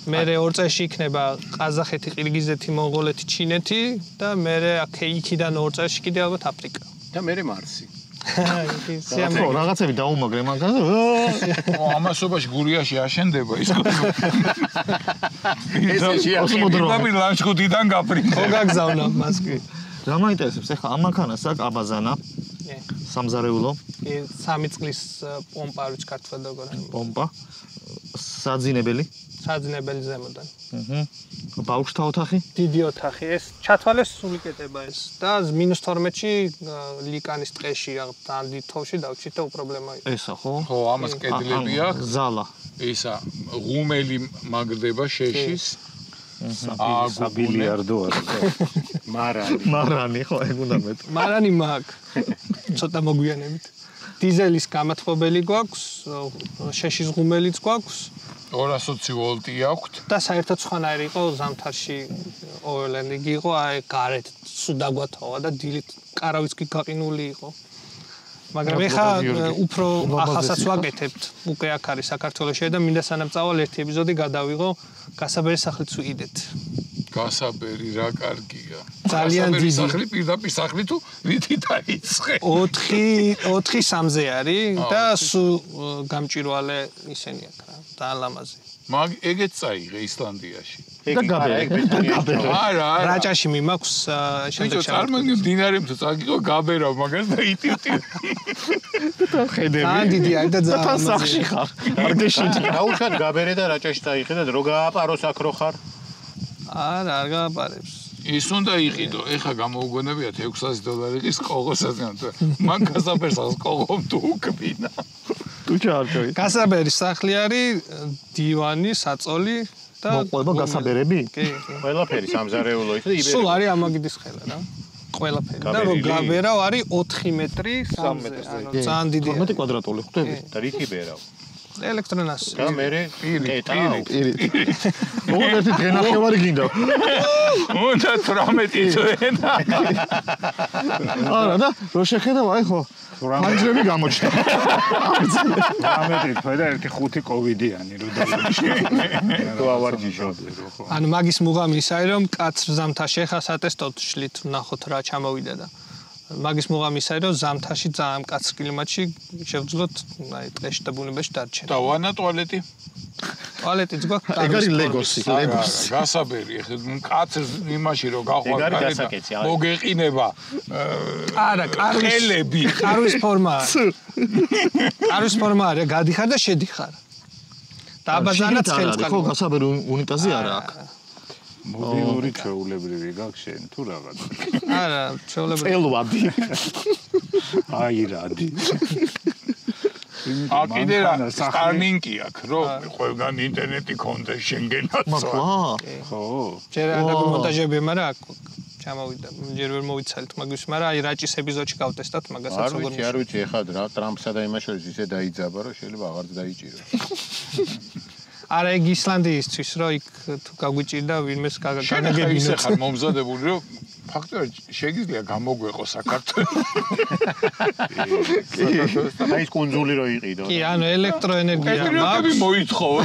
E: მე 2 წელში იქნება ყაზახეთი, ყირგიზეთი, მონღოლეთი, ჩინეთი და მე იქიდან 2 წელში კიდე ალბათ აფრიკა.
A: და მე მარსი.
C: ხო, რაღაცები დაუმაგრე მაგაზე.
D: ამასობაში გურიაში აშენდება ის
A: ესეშია
D: კოსმოდრომი ლანჩხუთიდან გაფრინდა.
E: ხო გაგზავნა მას კი.
C: რა მაინტერესებს ახლა ამ მანქანას აქვს აბაზანა. სამზარეულო.
E: 3 წლის პომპა არის ქართულად როგორ არის.
C: პომპა. საძინებელი.
E: საძინებელი ზემოდან.
C: ბაუქშთა ოთახი?
E: დიდი ოთახი, ეს ჩათვალეს სული კეთება ეს და -12-ში ლიკანის ტყეში ძალიან დიდ თოვში დავჭით და უპრობლემა იყო.
C: ესა ხო?
D: ხო, ამას კედლები აქვს.
C: ზალა.
D: ისა ღუმელი მაგდება შეშის.
B: საბილიარდო არის.
C: მარანი ხო, ეგ უნდა მეტყვი.
E: მარანი მაგ. ცოტა მოგვიანებით. დიზელის გამათბობელი გვაქვს, შეშის ღუმელიც გვაქვს.
D: 220 ვოლტი აქვს
E: და საერთოდ სხვანაირი იყო ზამთარში overlanding იყო, აი გარეთ სუდაგვათოა და დილით კარავიც კი გაყინული იყო. მაგრამ ეხა უფრო ახალსაც ვაკეთებთ. უკვე აქ არის საქართველოში და მინდა სანამ წავალ ერთი ეპიზოდი გადავიღო, გასაბერი სახლიც ვიყიდეთ.
D: გასაბერი რა კარგია.
E: ძალიან დიდი
D: სახლი პირდაპირ სახლი თუ რითი დაიწყე?
E: 4 3-ზე არის და სულ გამჭირვალე ისენი აქ რა. ძალიან ლამაზი.
D: მაგ ეგეც წაიღე ისლანდიაში.
C: და გაბერე.
D: არა,
E: რაჭაში მიმაქვს
D: ბიჭო, წარმოგიდგენ მდინარემ თუ წაგიღო გაბერავ მაგას და იტივტივ.
C: ხედები.
E: ძალიან დიდი არის და ძალიან
C: თან სახში ხარ. არ გეშინი.
A: გაუშვათ გაბერე და რაჭაში წაიხედეთ, რო გააპაროს აქ რო ხარ.
E: არა, არ გააპარებს.
D: ის უნდა იყიდო, ეხა გამოუგონებიათ $600 კოღოსაც, მან გასაბერს კოღომ თუ უკბინა.
C: თუ ჩაარჩევი.
E: გასაბერის სახლი არის დივანი, საწოლი და
C: მოყვება გასაბერები?
E: კი.
A: ყველაფერი სამზარეულო ის და იბერი.
E: სულ არის ამაგიდის ხელა რა. ყველაფერი და რო გაბერავ არის 4 მეტრი 3 მეტრზე. ანუ ძალიან დიდი.
C: 12 კვადრატული ხვდები?
A: და რითი ბერავ?
E: ელექტრონასი.
A: და მე
C: პირით. ოღონდ ერთი დღენახევარი გინდა.
D: უნდა 18 წვენა.
C: არა და რო შეხედავ აი ხო ფანჯრები გამოჩნდა.
B: 18 თვე და ერთი 5 კოვიდიანი რო დაიჭირე.
A: თუ ავარჯიშო.
E: ანუ მაგის მუღამი ის არის რომ კაცს ზამთარში ხა სატესტოდ შლით ნახოთ რა ჩამოვიდა და მაგის მუღამი ის არის რომ ზამთარში ძალიან კაც კლიმატში შევძლოთ აი ტყეში და ბუნებაში დარჩენა.
D: და ვანა ტუალეტი?
E: ტუალეტიც გვაქვს
C: ეგ არის ლეგოსი.
D: გასაბერი ეხლა კაცს იმაში რომ გახვარ
A: ეგ არის გასაკეთე.
D: მოგეყინება
E: არა, კარვის ფორმაა. კარვის ფორმა არის, გადიხარ და შედიხარ. დაბაზანაც ხელწყალი.
C: ხო, გასაბერი უნიტაზი არა აქ.
B: მობილური ჩვეულებრივი გაქვს შენ თუ რაღაც?
E: არა, ჩვეულებრივი.
C: წელვადი.
B: აი რადი.
D: კიდე რა სტარლინკი აქვს რომ ყველგან ინტერნეტი კონდეს შენგენაც.
C: მაგლა.
B: ხო.
E: ჯერ არ მონტაჟები, მაგრამ აქ ჩამოვიდა. ჯერ ვერ მოვიცალეთ მაგის, მაგრამ აი რაჭის ეპიზოდში გავტესტავთ მაგასაც
A: როგორ ვიცი, არ ვიცი ეხლა რა ტრამპსა და იმას შორის ისე დაიძაბა რომ შეიძლება აღარც დაიჭირო.
E: არა ეგ ისლანდიისთვის რომ იქ თუ გაგვიჭირდა ვინმეს
D: გაგაგებინოთ. ისე ხარ მომზადებული რომ ფაქტობრივად შეგიძლია გამოგვეყო საქართველოს.
A: აი ეს კუნძული რო იყიდო.
E: კი, ანუ ელექტროენერგია
D: მაქვს. მოითხოვო.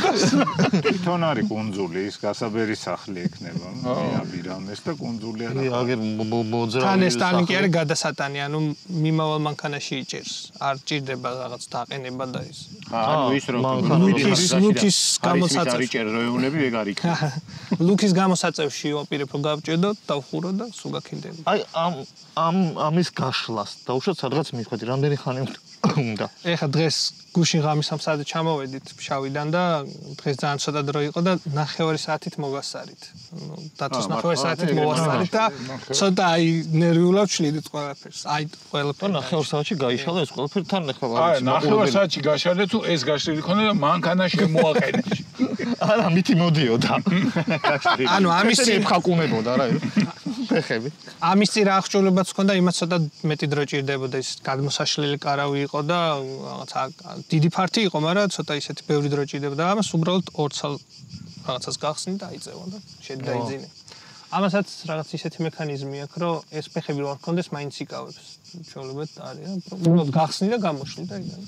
B: თვითონ არის კუნძული, ის გასაბერი სახლი ექნება. აბირამეს და კუნძული არა.
C: აგერ მოძრავი.
E: თან ეს სტალინკი არის გადასატანი, ანუ მიმავალ მანქანაში იჭერს. არ ჭირდება რაღაც დაყენება და ის.
A: ანუ ის რომ
E: ლუკის გამოსაწევში
A: არიჭერ როეუნები ეგ არის.
E: ლუკის გამოსაწევში ვაპირებ რომ გავჭედო, დავხურო და სულ გაქინდები.
C: აი ამის გაშლას დაუშვათ სადღაც მიხვედი, რამდენი ხანი უნდა.
E: ეხლა დღეს გუშინ ღამის 3 საათზე ჩამოვედით ფშავიდან და დღეს ძალიან ცოტა დრო იყო და 9 საათით მოვასარით. დაწოს 9 საათით მოვასარით და ცოტა აი ნერვიულად ვშლიდით ყველაფერს. აი ყველაფერი
C: 9 საათში გაიშალა ეს ყველაფერი თან ეხლა
D: აი 9 საათში გაშალე თუ ეს გაშლილი ხონდა და მანქანა შემოაყენე.
C: არა მითი მოდიოდა.
E: ანუ ამის
C: ხაკუნებოდა რა ფეხები.
E: ამის წინ რა აღჭურვილებაც ჰქონდა, იმას ცოტა მეტი დრო ჭირდებოდა, ის გადმოსაშლელი კარავი იყო და რაღაცა დიდი ფართი იყო, მაგრამ ცოტა ისეთი ბევრი დრო ჭირდებოდა. ამას უბრალოდ 2 წელ რაღაცას გახსნი და აიწევა და შედაიძინე. ამასაც რაღაც ისეთი მექანიზმი აქვს, რომ ეს ფეხები რო არ ქონდეს, მაინც იკავებს. ჩვეულებრივ არის, უბრალოდ გახსნი და გამოშლი და იგივე.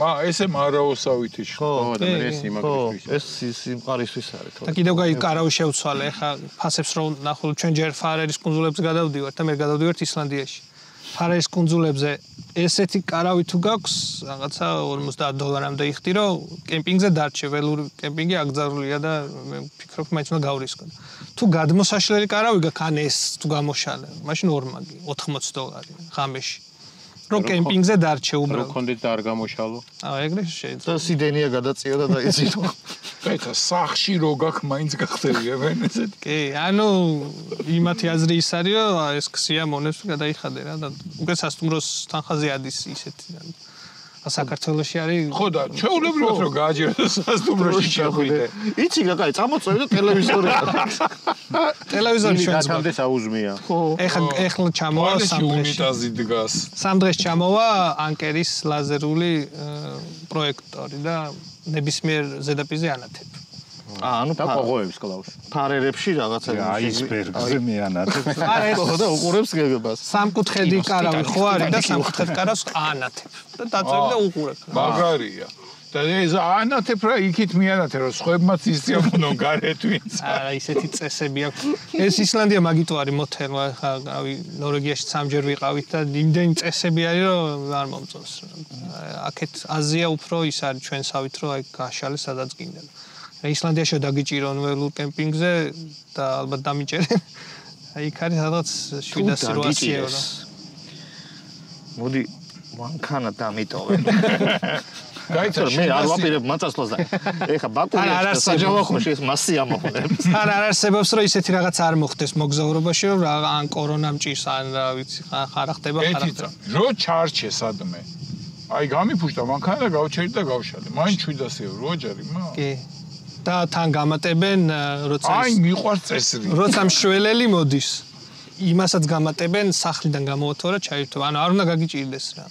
D: ესე მარაოსავითი
C: ხო,
A: და მე ეს იმაგრისთვის.
C: ეს სიმყარისთვის არის თორე.
E: და კიდევ გაი კარავი შევცვალე, ახლა ფასებს რო ნახულ ჩვენ ჯერ ფარერის კუნძულებზე გადავდივართ და მე გადავდივართ ისლანდიაში. ფარერის კუნძულებზე ესეთი კარავი თუ გაქვს, რაღაცა $50-მდე იხდი, რომ კემპინგზე დარჩე, ველური კემპინგი აკრძალულია და მე ვფიქრობ, მაინც უნდა გავრისკო. თუ გადმოსაშლელი კარავი გაქვს, ან ეს თუ გამოშალე, მაშინ $40, $80 ღამეში. რომ კემპინგზე დარჩე უბრალოდ.
A: რო კონდეთ და არ გამოშალო.
E: ეგრე შეიძლება.
C: და სიდენია გადაწიო და დაიძინო.
D: ეხა სახში რო გაქვს მაინც გახდებია მე ესეთი.
E: კი, ანუ იმათი აზრი ის არის, რომ ეს ქსია მონებს გადაიხადე რა და უკვე სასტუმროს თანხაზე ადის ისეთი. საქართველოში არის
D: ხო და ჩვეულებრივად რო გააჯერა სასტუმროში შეხვიდე.
C: იცი რა, კაი, წამოწევი და ტელევიზორი.
E: ტელევიზორი ჩვენს
A: გათანდეს აუზმია.
E: ეხლა ჩამოვა
D: უნიტაზი დგას.
E: 3 დღეს ჩამოვა ანკერის ლაზერული პროექტორი და ნებისმიერ ზედაპირზე ანათებ.
C: ანუ
A: და ყოღოებს კლავს.
C: ფარერებში რაღაცა
B: აისბერგზე მეანათებს.
E: არა ეს
C: და უყურებს გეგებას.
E: სამკუთხედი კარავი ხო არის და სამკუთხედ კარავს ანათებ და დაწევი და უყურებ.
D: მაგარია. და ეს ანათებ რა იქით მიანათე რომ სხვებმაც ისწავლონ გარეთ ვინც.
E: არა ისეთი წესები აქვს. ეს ისლანდია მაგიტო არის მოთელვა, ხა რავი ნორვეგიაში 3-ჯერ ვიყავით და იმდენი წესები არის რომ არ მომწონს. აქეთ აზია უფრო ის არის ჩვენსავით რომ აი გაშალე სადაც გინდა. ისლანდიაში დაგიჭირონ ველურ კემპინგზე და ალბათ დამიჭერენ. აი იქ არის სადღაც 700-800 евро.
C: მოდი მანქანა დამიტოვე.
D: გაიცა
C: მე არ ვაპირებ მაწასვლას და ეხა ბაკურია საჯავახოში ეს მასი ამოხდებს.
E: არა არ არსებობს რომ ისეთი რაღაც არ მოხდეს მოგზაურობაში რომ ან კორონა მჭირს ან რა ვიცი ხარ ხდება ხარ ხდება.
D: რო ჩარჩე სადმე. აი გამიფუშტა მანქანა და გავჩერდი და გავშალე. მაინც 700 евро აჯარი მა.
E: კი. და თან გამატებენ როცა
D: აი მიყვარს წესრი.
E: როცა მშველელი მოდის იმასაც გამატებენ სახლიდან გამოვთო რა ჩაირთო. ანუ არ უნდა გაგიჭირდეს რა.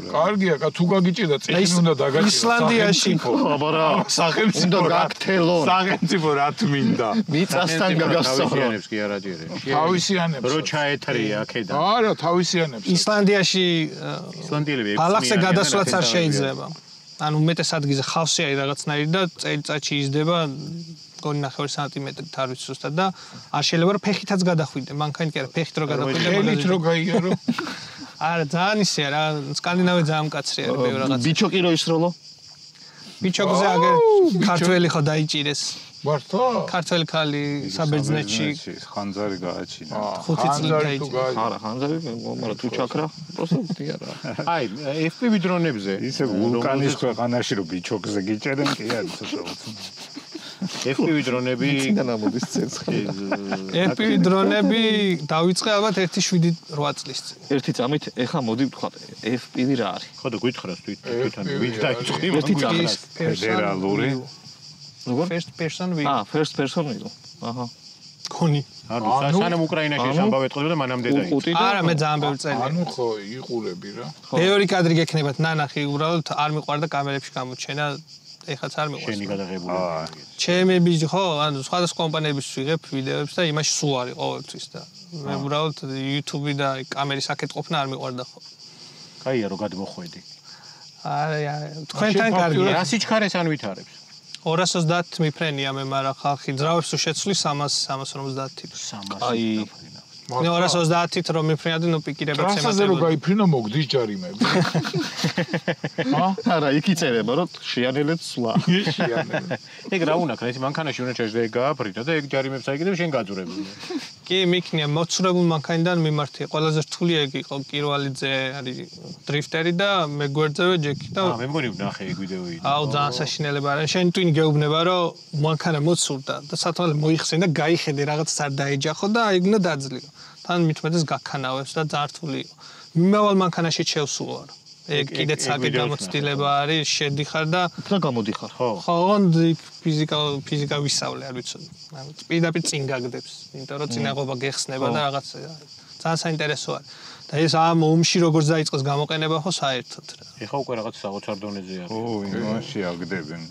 D: კარგია, თუ გაგიჭირდა წინ უნდა დაგაჭიროს.
E: ისლანდიაში
C: აბარა
D: სახელმწიფო
C: უნდა გაქთელონ.
D: სახელმწიფო რა თმინდა.
C: მიწასთან გაგასწავლო.
A: თავისიანებს კი არ აჭერენ.
D: თავისიანებს.
A: რო ჩაეთრია აქედან.
D: არა, თავისიანებს.
E: ისლანდიაში
A: ისლანდიელები
E: ბალახზე გადასვლაც არ შეიძლება. ანუ მეტეს ადგილზე ხავსი არის რაღაცნაირი და წელიწადში იზრდება 2.5 სანტიმეტრით არ ვიცი ზუსტად და არ შეიძლება რომ ფეხითაც გადახვიდე. მანქანით კი არა, ფეხით რო გადახვიდე.
D: ხელით რო გაიარო.
E: არა, ძალიან ისეა რა, სკანდინავია ძალიან მკაცრი არის ბევრ რაღაცა.
C: ბიჩო კი რო ისროლო?
E: ბიჩოგზე აგერ ქართველი ხო დაიჭირეს.
D: მართლა?
E: ქართველი ხალი საბერძნეთში
B: ხანძარი გააჩინა.
E: 5 წელი დაიჭირეს.
C: არა, ხანძარი, მაგრამ თუ ჩაქრა, პროსტი არა.
A: აი, FPV დრონებზე
B: ისე ვულკანის ქვეყანაში რომ ბიჩოგზე გიჭერენ, კი არის ცოტა უცნაური.
A: FPV დრონები
C: წინან ამოდის ცერცხლი.
E: FPV დრონები დავიწყე ალბათ 1-7-8 წლის წინ.
C: ერთი წამით ეხა მოდი ვთქვათ, FPV რა არის?
A: ხო და გითხრას თვითონ ვინც დაიწყო
C: ერთი წამით.
B: ფედერალური
C: როგორ?
E: First person view.
C: first person view. აჰა.
E: ქონი.
A: ანუ სანამ უკრაინაში ამბავე ეთყოდა და მანამდე დაიწყო.
E: არა, მე ძალიან ბევრი წელი.
D: ანუ ხო, იყურები რა.
E: მეორე კადრი გექნებათ, ნანახი, უბრალოდ არ მიყვარდა კამერებში გამოჩენა. ეხაც არ მიყვარს.
A: შენი გადაღებული.
E: ჩემი ბიჭი ხო, ანუ სხვადასხვა კომპანიების ვიღებ ვიდეოებს და იმაში სულ არის ყოველთვის და მე უბრალოდ YouTube-ი და კამერის აქეთ ყოფნა არ მიყვარდა ხო.
A: კაია რომ გადმოხვედი.
E: არა, თქვენთან კარგია.
A: რა სიჩქარეს ან ვითარებს?
E: 230 მიფრენია მე, მაგრამ ხალხი ძრავებს თუ შეცვლი 350-ით.
A: 300.
C: აი,
E: მე 230-ით რომ მიფრენიადე, ნუ პიკირებაც
D: ტრასაზე რომ გაიფრინო მოგდის ჯარიმები.
C: არა, იქ იწერება, რომ შეანელეთ სვლა.
A: ეგ რა უნდა ქნა, ეს მანქანაში უნდა ჩაჟდა ეგ გააფრინო და ეგ ჯარიმებს აიგდებ შენ გაძურებული.
E: კი, მიქნია მოცურებულ მანქანიდან მიმართია. ყველაზე რთული ეგ იყო კირვალიძე არის დრიფტერი და მე გვერდზევე ჯეკი და
A: მე მგონი ვნახე ეგ ვიდეოი.
E: აუ ძალიან საშინელება არა. შენ twin გეუბნება რომ მანქანა მოცურდა და სათვალე მოიხსენ და გაიხედე რაღაცას არ დაეჯახო და აი უნდა დაძლიო. თან მithumetes გაქანავებს და ძალიან რთული იყო. მიმავალ მანქანაში შევსულო. ეგ კიდეც აგე გამოცდილება არის, შედიხარ და
C: გამოდიხარ.
A: ხო.
E: ხო, ფიზიკა ვისწავლე, არ ვიცოდი. ანუ პირდაპირ წინ გაგდებს, იმიტომ რომ წინაღობა გეხსნება და რაღაც ძალიან საინტერესო არის. და ეს ამ ომში როგორც დაიწყოს გამოყენება ხო საერთოდ რა.
A: ეხა უკვე რაღაც საოცარ დონეზე არის.
B: ო, იმაში აგდებენ.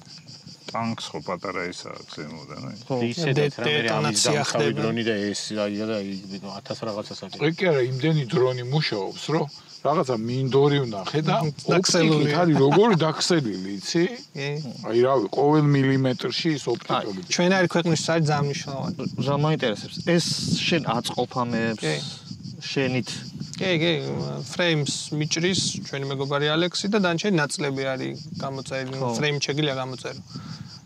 B: ტანკს ხო პატარა ის აქვს ზემოდან, აი.
A: ხო, ისედაც რამე ამის დამხავი დრონი და ეს აი და 1000 რაღაცას აქვს.
D: ეგ კი არა, იმდენი დრონი მუშაობს, რომ რაღაცა მინდორი ვნახე და ოპტიკით არის როგორ დაქსელილი, იცი? აი რავი, ყოველ მილიმეტრში ის ოპტიკები.
E: ჩვენ არის ქვეყნის არის ძალიან მნიშვნელოვანი.
C: რა მაინტერესებს? ეს შენ აწყობამებს შენით
E: კი, ფრეიმს მიჭრის ჩვენი მეგობარი ალექსი და დანჩენი ნაწლები არის გამოწერილი, ფრეიმი შეგიძლია გამოწერო.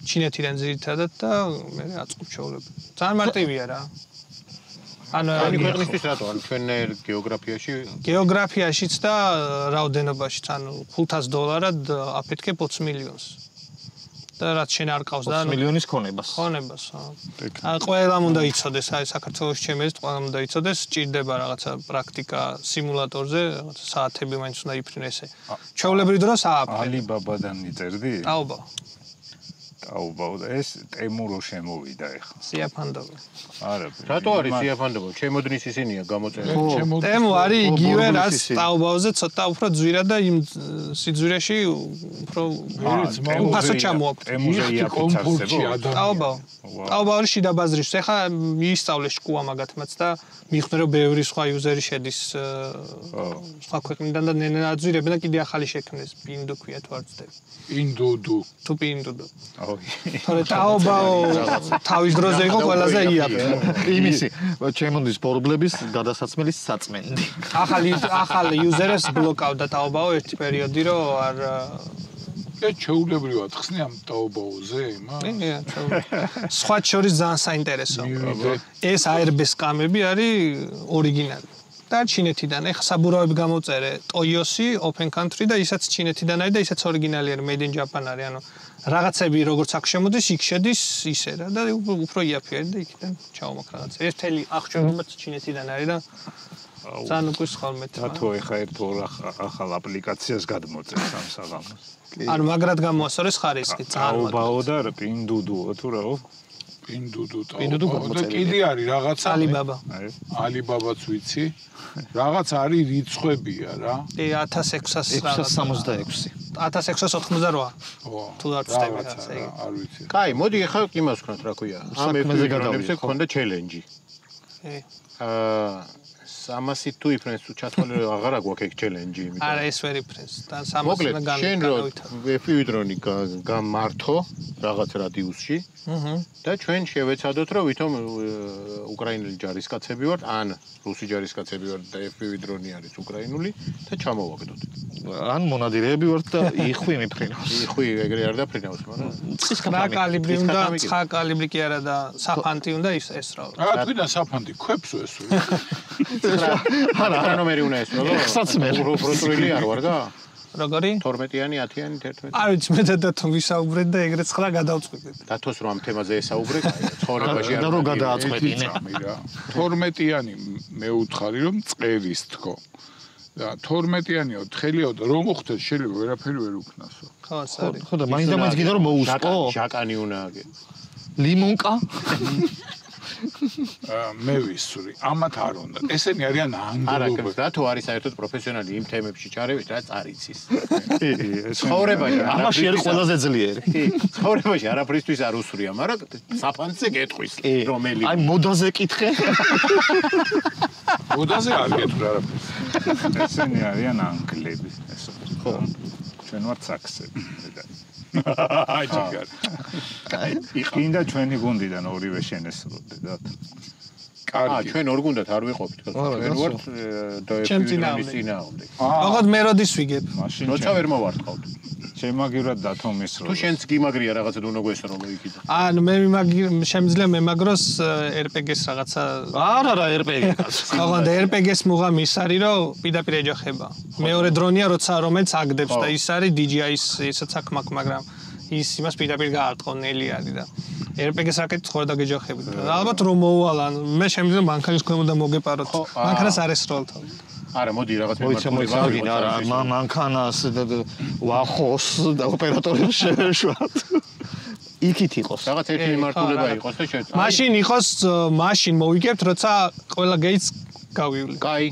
E: ჩინეთიდან ძირითადად და მე აწყობ ჩაოლები. ძალიან მარტივია რა. ანუ
A: ქვეყნისთვის რატო ან ჩვენ გეოგრაფიაში
E: გეოგრაფიაშიც და რაოდენობაშიც, ანუ $500 აფეთქებ 20 მილიონს. და რაც შენ არ ყავს და
C: 20 მილიონის ქონებას.
E: ქონებას. ყველამ უნდა იცოდეს, აი საქართველოს ჩემს ყველამ უნდა იცოდეს, სჭირდება რაღაცა პრაქტიკა სიმულატორზე, რაღაცა საათები მაინც უნდა იფრინო ესე. ჩვეულებრივ დროს ააფრენ.
B: ალიბაბადან იწერდი?
E: ტაობა.
B: ტაობა, ეს ტემურო შემოვიდა ეხლა.
E: სიაფანდობა.
B: არა.
A: რატო არის სიაფანდობა? ჩემოდნის ისინია გამოწერილი.
E: ტემუ არის იგივე რაც ტაობაზე ცოტა უფრო ძვირა და იმ სიძვირეში უფრო ფასო ჩამოაქვს.
B: ტემუზე
D: კომფორტში
E: ტაობა. ტაობა არის შიდა ბაზრის. ეხლა მიისწავლე შკუა მაგათმაც და მიხვდნენ რომ ბევრი სხვა იუზერი შედის სხვა ქვეყნიდან და ნენაძვირებენ და კიდე ახალი შექმნეს. პინდუ ქვია თუ არ ვცდები.
D: ინდუდუ.
E: თუ პინდუდუ.
B: თორე
E: ტაობაო თავის დროზე იყო ყველაზე იაფი.
C: იმისი, ჩემონდის პრობლემის გადასაცმელის საწმენდი.
E: ახალი იუზერებს ბლოკავდა ტაობაო ერთი პერიოდი რომ არ
D: ჩეულებრივად ხსნი ამ ტაობაოზე იმა?
E: სხვა შორის ძალიან საინტერესო. ეს Airbus კამები არის ორიგინალი. და ჩინეთიდან. ეხა საბურავები გამოწერე Toyosi, Open Country და ისაც ჩინეთიდან არის და ისაც ორიგინალი არის, Made in Japan არის. ანუ რაღაცები როგორც აქ შემოდის, იქ შედის ისე რა და უფრო იაფი არის და იქიდან ჩავმაქ რაღაცა. ერთელი აღჭურვილობაც ჩინეთიდან არის და ძალიან უკვე ხოლმე თქმა.
B: თუ ეხა ერთ ორ ახალ აპლიკაციას გადმოწერს ამ საღამოს.
E: ანუ მაგრად გამოასწორეს ხარისხი ძალიან.
B: ტაობაო და პინდუდუო თუ რაო?
D: პინდუდუ
E: პინდუდუ
D: და კიდე არის რაღაცა
E: ალიბაბა.
D: ალიბაბაც ვიცი. რაღაც არის რიცხვებია რა.
E: 1666. 1688. თუ არ ვწდები რაღაცა იგი.
D: არ ვიცი.
A: კაი, მოდი ახლა იმას ვქნათ, რა ქვია. ამ ეფებზე გადავიდეთ, ქონდა ჩელენჯი. 300 თუ იფრენს თუ ჩათვალე რომ აღარა გვაქვს ეგ ჩელენჯი იმიტომ.
E: არა ეს ვერ იფრენს. და 300 უნდა
A: შენ რო FPV დრონი გამართო რაღაც რადიუსში. და ჩვენ შევეცადოთ რომ ვითომ უკრაინელი ჯარისკაცები ვართ ან რუსი ჯარისკაცები ვართ და FPV დრონი არის უკრაინული და ჩამოვაგდოთ.
C: ან მონადირეები ვართ და იხვი მიფრინავს.
A: იხვი ეგრე არ დაფრინავს, მაგრამ
E: 9 კალიბრი უნდა, 9 კალიბრი კი არა და საფანტი უნდა ეს რა.
D: რა თქვენ საფანტი ქვებსო ესო.
A: არა ნომერი უნდა ესო. პროსტრილი არ ვარ და
E: როგორი?
A: 12-იანი, 10-იანი, 11.
E: არ ვიცი მე და თუ ვისაუბრეთ და ეგრე 9 გადავწყვეტეთ.
A: დათოს რომ ამ თემაზე ესაუბრე, ცხოვრებაში
C: და რომ გადააწყვეტინე.
D: 12-იანი მე უთხარი რომ წევის თქო. და 12-იანიო თხელიო რომ უხდეს შეიძლება ვერაფერი ვერ უქნასო.
E: ხო, სარი.
C: ხო და მაინდა მაინც გინდა რომ მოუსწო.
A: ჟაკანი უნდა აგე.
C: ლიმონკა?
D: მე ვისური, ამათ არ უნდა. ესენი არიან ანგლობები.
A: არა, რატო არის საერთოდ პროფესიონალი იმ თემებში ჩარევით, რაც არ იცის. ცხოვრებაში
C: ამაში არის ყველაზე ძლიერი.
A: ცხოვრებაში არაფრისთვის არ უსვრია, მაგრამ საფანზე გეტყვის, რომელი.
C: აი მოდაზე კითხე.
D: მოდაზე არ გეტყვი არაფერს.
B: ესენი არიან ანგლები, ესე. ხო. ჩვენ ვართ საქსები.
D: აი ჯიგარ.
B: კიდე ჩვენი გუნდიდან ორივე შენესროდეთ.
D: კარგი.
A: ჩვენ ორ გუნდად არ ვიყოფით, ჩვენ ვართ
E: ჩემწინააღმდეგ.
A: წინააღმდეგ.
E: აღარ მე როდის ვიგებ?
B: მაშინ
A: როცა ვერ მოვარტყავთ.
B: შემაგივრად დათომის რო.
A: თუ შენც გიმაგრია რაღაცა უნდა გვესროლო იქიდან.
E: ანუ მე შემიძლია მემაგროს RPG-ს რაღაცა.
C: არა RPG-ს.
E: ოღონდ RPG-ს მუღამი ის არის რომ პირდაპირ ეჯახება. მეორე დრონია როცა რომელიც აგდებს და ის არის DJI-ის ისაც აქ მაგრამ ის იმას პირდაპირ გაარტყონელი არის და RPG-ს რაკეტით ხوار დაგეჯახებით. ალბათ რომ მოუვალ ან მე შემიძლია მანქანის ქვემოთ და მოგეპაროთ. მანქანას არ ესროლთ.
A: არა, მოდი რაღაც
C: მემარჯვენე არა, მანქანას ვახოს და ოპერატორებს შევეშვათ. იქით იყოს.
A: რაღაც ერთი მიმართულება იყოს და შეეცვალა.
E: მაშინ იყოს, მაშინ მოვიგებთ, როცა ყველა გეიტს გავივლი.
A: კაი.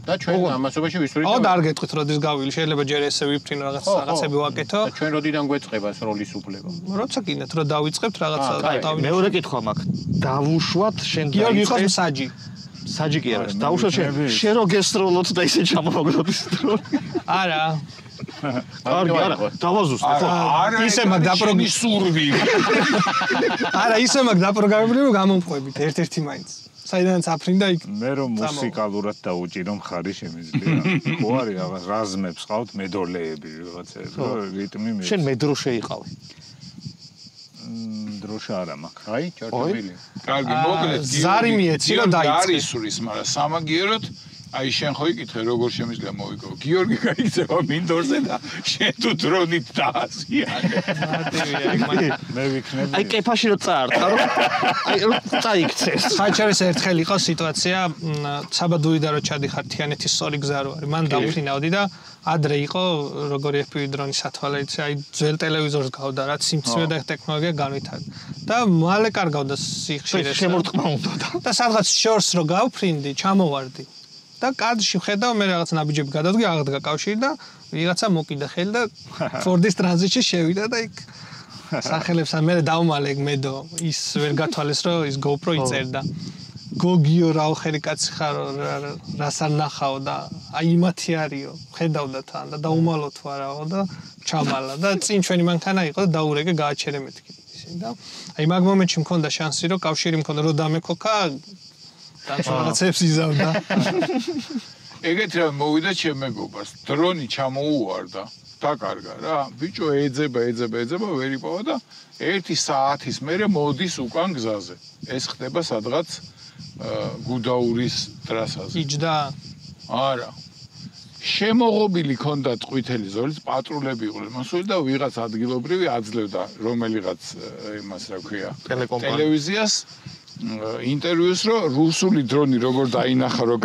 A: და ჩვენ ამასობაში ვისვრით.
E: ო, არ გეტყვით, როდის გავივლი, შეიძლება ჯერ ესე ვიფრინო რაღაცები ვაკეთო.
A: და ჩვენ როდიდან გვეწყება სროლის უფლება?
E: როცა გინდათ, რომ დავიწყებთ რაღაცა
C: დავი. მეორე კითხვა მაქვს. დავუშვათ შენ
E: გიორგი იყოს საჯი.
C: საჯი კი არა, დავუშვათ შენ რო გესროლოთ და ისე ჩამოვაგდოთ ის დრონი.
E: არა.
C: კარგი, არა, დავაზუსტე.
D: არა,
E: ისე მაგ დაპროგრამებული
D: სურვილი.
E: არა, ისე მაგ დაპროგრამებული რომ გამომყვებით ერთ-ერთი მაინც. საიდანაც აფრინდა იქ.
B: მე რომ მუსიკალურად დაუჭირო მხარი შემიძლია. ხო არის რაღაც რაზმებს ყავთ მედოლეები რაღაცეები, რომ რიტმი მე.
C: შენ მედრო შეიყავი.
B: დროშა არა მაქვს.
A: აი, ჩორჩობილი.
D: კარგი, მოკლედ
E: ზარი მიეცი რომ დაიწყე.
D: არის სურის, მაგრამ სამაგიეროდ აი შენ ხო იკითხე როგორ შემიძლია მოვიგო. გიორგი გაიქცევა მინდორზე და შენ თუ დრონით დაასიანე.
B: მე ვიქნები.
C: აი კეფაში რო წაარტყა რომ აი რო წაიქცეს.
E: ხაჩერის ერთხელ იყო სიტუაცია, საბადუი და რო ჩადიხარ თიანეთის სწორი გზა რო არის. მან დავფრინავდი და ადრე იყო როგორი FPV დრონის სათვალეც, აი ძველ ტელევიზორს გავდა, რაც სიმცირე და ტექნოლოგია განვითარდა. და მალე კარგავდა სიხშირეს.
C: შემორტყმა უნდა და.
E: და სადღაც შორს რო გავფრინდი, ჩამოვარდი. და კადრში ხედავ მე რაღაც ნაბიჯები გადავდგე, აღდგა კავშირი და ვიღაცა მოკიდა ხელი და Ford-ის ტრანზიტში შევიდა და იქ სახელებს მე დავმალე მედო ის ვერ გათვალეს რომ ის GoPro იწერდა. გოგიო რაოხერი კაცი ხარ რას არ ნახავ და აი იმათი არისო ხედავდა თან და დაუმალოთ ვარაო და ჩამალა და წინ ჩვენი მანქანა იყო და დაურეგე გააჩერე მეთქი ისე და აი მაგ მომენტში მქონდა შანსი რომ კავშირი მქონდა რომ დამეკოქა და რაღაცებს იზავდა
D: ეგეთ რა მოვიდა ჩემ მეგობარს დრონი ჩამოუვარდა დაკარგა რა ბიჭო ეძება ვერ იპოვა და 1 საათის მერე მოდის უკან გზაზე ეს ხდება სადღაც გუდაურის ტრასაზე
E: იჯდა
D: არა შემოღობილი ქონდა ყვითელი ზოლით პატრულები იყვნენ მასული და ვიღაც ადგილობრივი აძლევდა რომელიღაც იმას რა ქვია ტელევიზიას ინტერვიუს რომ რუსული დრონი როგორ დაინახა რომ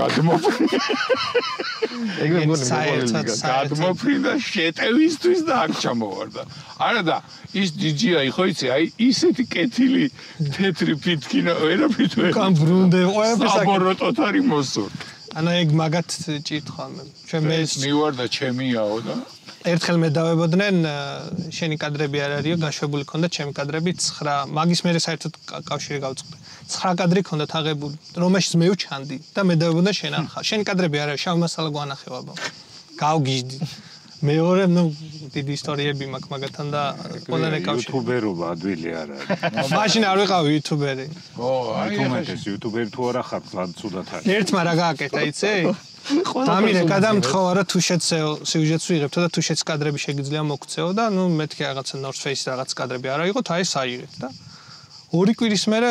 D: გადმოფრინდა შეტევისთვის და აქ ჩამოვარდა არა და ის DJI ხო იცი აი ისეთი კეთილი თეთრი ფითქინა ვერაფრით ვერ
E: კამ ბრუნდე ყველაფერს
D: აბოროტოთ არის მოსულ
E: ანუ ეგ მაგათ ჭირთ ხოლმე. ჩვენ მე
D: მივარ და ჩემიაო და
E: ერთხელ მე დავებოდნენ შენი კადრები არ არისო, გაშვებული ქონდა ჩემი კადრები 9, მაგის მერე საერთოდ კავშირი გავწყდი. 9 კადრი ქონდათ აღებული, რომელშიც მე ვჩანდი და მე დავებოდა შენ ახლა. შენი კადრები არ არის, შავ მასალა გვანახებაბო. გავგიჟდი. მეორე, დიდი ისტორიები მაქვს მაგათან და ყველანაირ კავშირი.
B: იუთუბერობა ადვილი არ არის.
E: მაშინ არ ვიყავი იუთუბერი.
B: თუმეტეს იუთუბერი თუ არა ხარ, ცუდად არის.
E: ერთმა რა გააკეთა, იცი? დამირე გადამთხოვა რა თუ შეცეო სიუჟეტს ვიღებთო და თუ შეც კადრები შეგიძლია მოგცეო და მეთქე რაღაცა North Face რაღაც კადრები არა იყოთ, აი საიღეთ და 2 კვირის მერე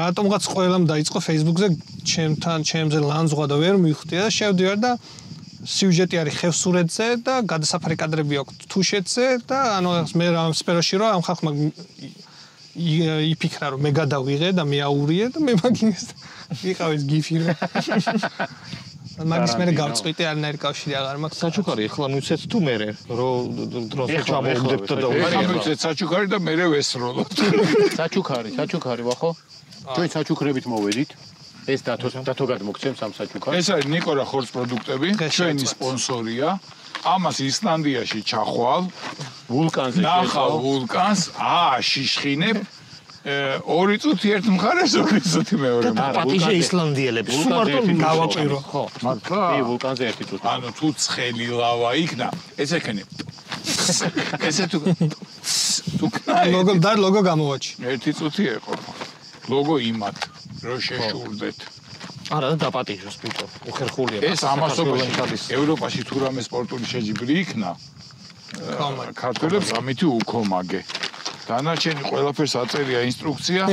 E: რატომღაც ყველამ დაიწყო Facebook-ზე ჩემზე ლანძღვა და ვერ მივხვდია და შევდივარ და სიუჟეტი არის ხევსურეთზე და გადასაფარი კადრები აქვს თუშეთზე და ანუ მე რამ სპეროში რო ამ ხალხმა იფიქრა რომ მე გადავიღე და მე აურიე და მე მაგინეს ვიყავით გიფი რა მაგის მერე გავწყვიტე არანაირ კავშირი აღარ მაქვს
C: საჩუქარი ახლა მივცეთ თუ მე რომ დრონს ჩამოვდებთ და
D: მივცეთ საჩუქარი და მე ვესროლოთ
A: საჩუქარი ვახო ჩვენ საჩუქრებით მოვედით ეს დათო გადმოგცემს ამ საჩუქარს
D: ეს არის ნიკორა ხორცს პროდუქტები ჩვენი სპონსორია ამას ისლანდიაში ჩახვალ
A: ვულკანზე
D: ნახავ ვულკანს შიშხინებ 2 წუთი ერთ მხარეს 2 წუთი მეორე მხარეს
C: პატიჟე ისლანდიელებს სულ მარტო
E: გავაყვირო
C: ხო
A: კი ვულკანზე 1 წუთი
D: ანუ თუ ცხელი ლავა იქნა ეს ეკენე ესე თუ
E: ლოგო გამოვაჩი
D: 1 წუთი ეყოფა ლოგო იმათ რო შეშურდეთ
C: არა და დაპატიჟოს ბიჭო უხერხულია
D: ეს ამასობაში ევროპაში თუ რამე სპორტული შეჯიბრი იქნა ქართველებს ამითი უქომაგე დანარჩენი ყველაფერს აწერია ინსტრუქცია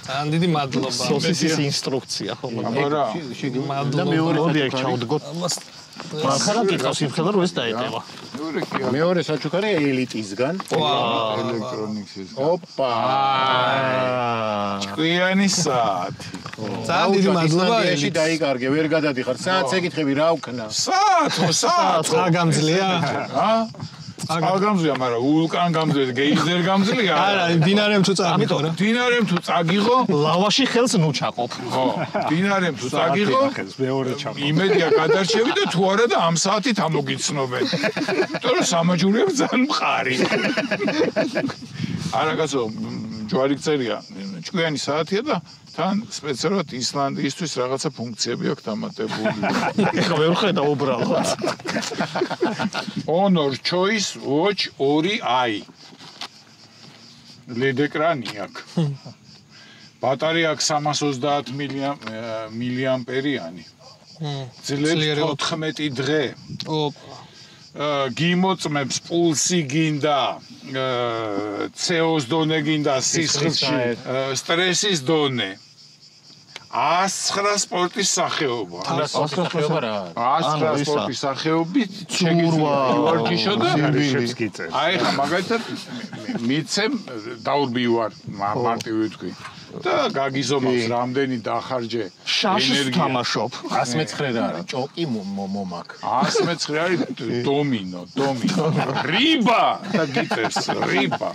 E: ძალიან დიდი მადლობა
C: სოსისის ინსტრუქცია ხო
E: მადლობა
A: და მეორე
C: ჩავდგოთ მაგრამ კითხავს იმხელა რომ ეს დაეტევა
A: მეორე საჩუქარი ელიტისგან
D: ელექტრონიქსის
A: ოპა
D: ჭკვიანი საათი
E: ძალიან დიდი მადლობა
A: ეში დაიკარგე ვერ გადადიხარ საათს ეკითხები რა ვქნა
D: საათო
E: გამძლია
D: წაგამძლია მაგრამ ვულკან გამძლია გეიზერ გამძლია
E: არა დინარემ თუ წაგიღო რა
D: დინარემ თუ წაგიღო
C: ლავაში ხელს ნუ ჩაყოფ
D: ხო დინარემ თუ წაგიღო
B: მეორე ჩაყოფ
D: იმედია გადარჩევი და თუ არა და ამ საათით ამოგიცნობენ იმიტომ რომ სამაჯურია ძალიან მყარი არა კაცო ჯვარი წერია ჭკვიანი საათია და თან სპეციალურად ისლანდიისთვის რაღაცა ფუნქციები აქვს დამატებული.
C: ეხლა ვერ ხედა უბრალოდ.
D: Honor Choice Watch 2i. LED ეკრანი აქვს. ბატარეა აქვს 330 მილიამპერიანი. ძლებს 14 დღე. გიმოწმებს პულსი გინდა, CO-ს დონე გინდა, სისხლში, სტრესის დონე. 109 სპორტის სახეობა.
A: 109 სახეობა რა?
D: 109 სპორტის სახეობით შეგიძლია და აი ხა მაგალითად მიცემ დაურბივარ მარტივი თქვი. და გაგიზომავს რამდენი დახარჯე
C: შაშს თამაშობ
A: 119 რა არის ჭოკი მომაკ
D: 119 არის დომინო რიბა და გიწევს რიბა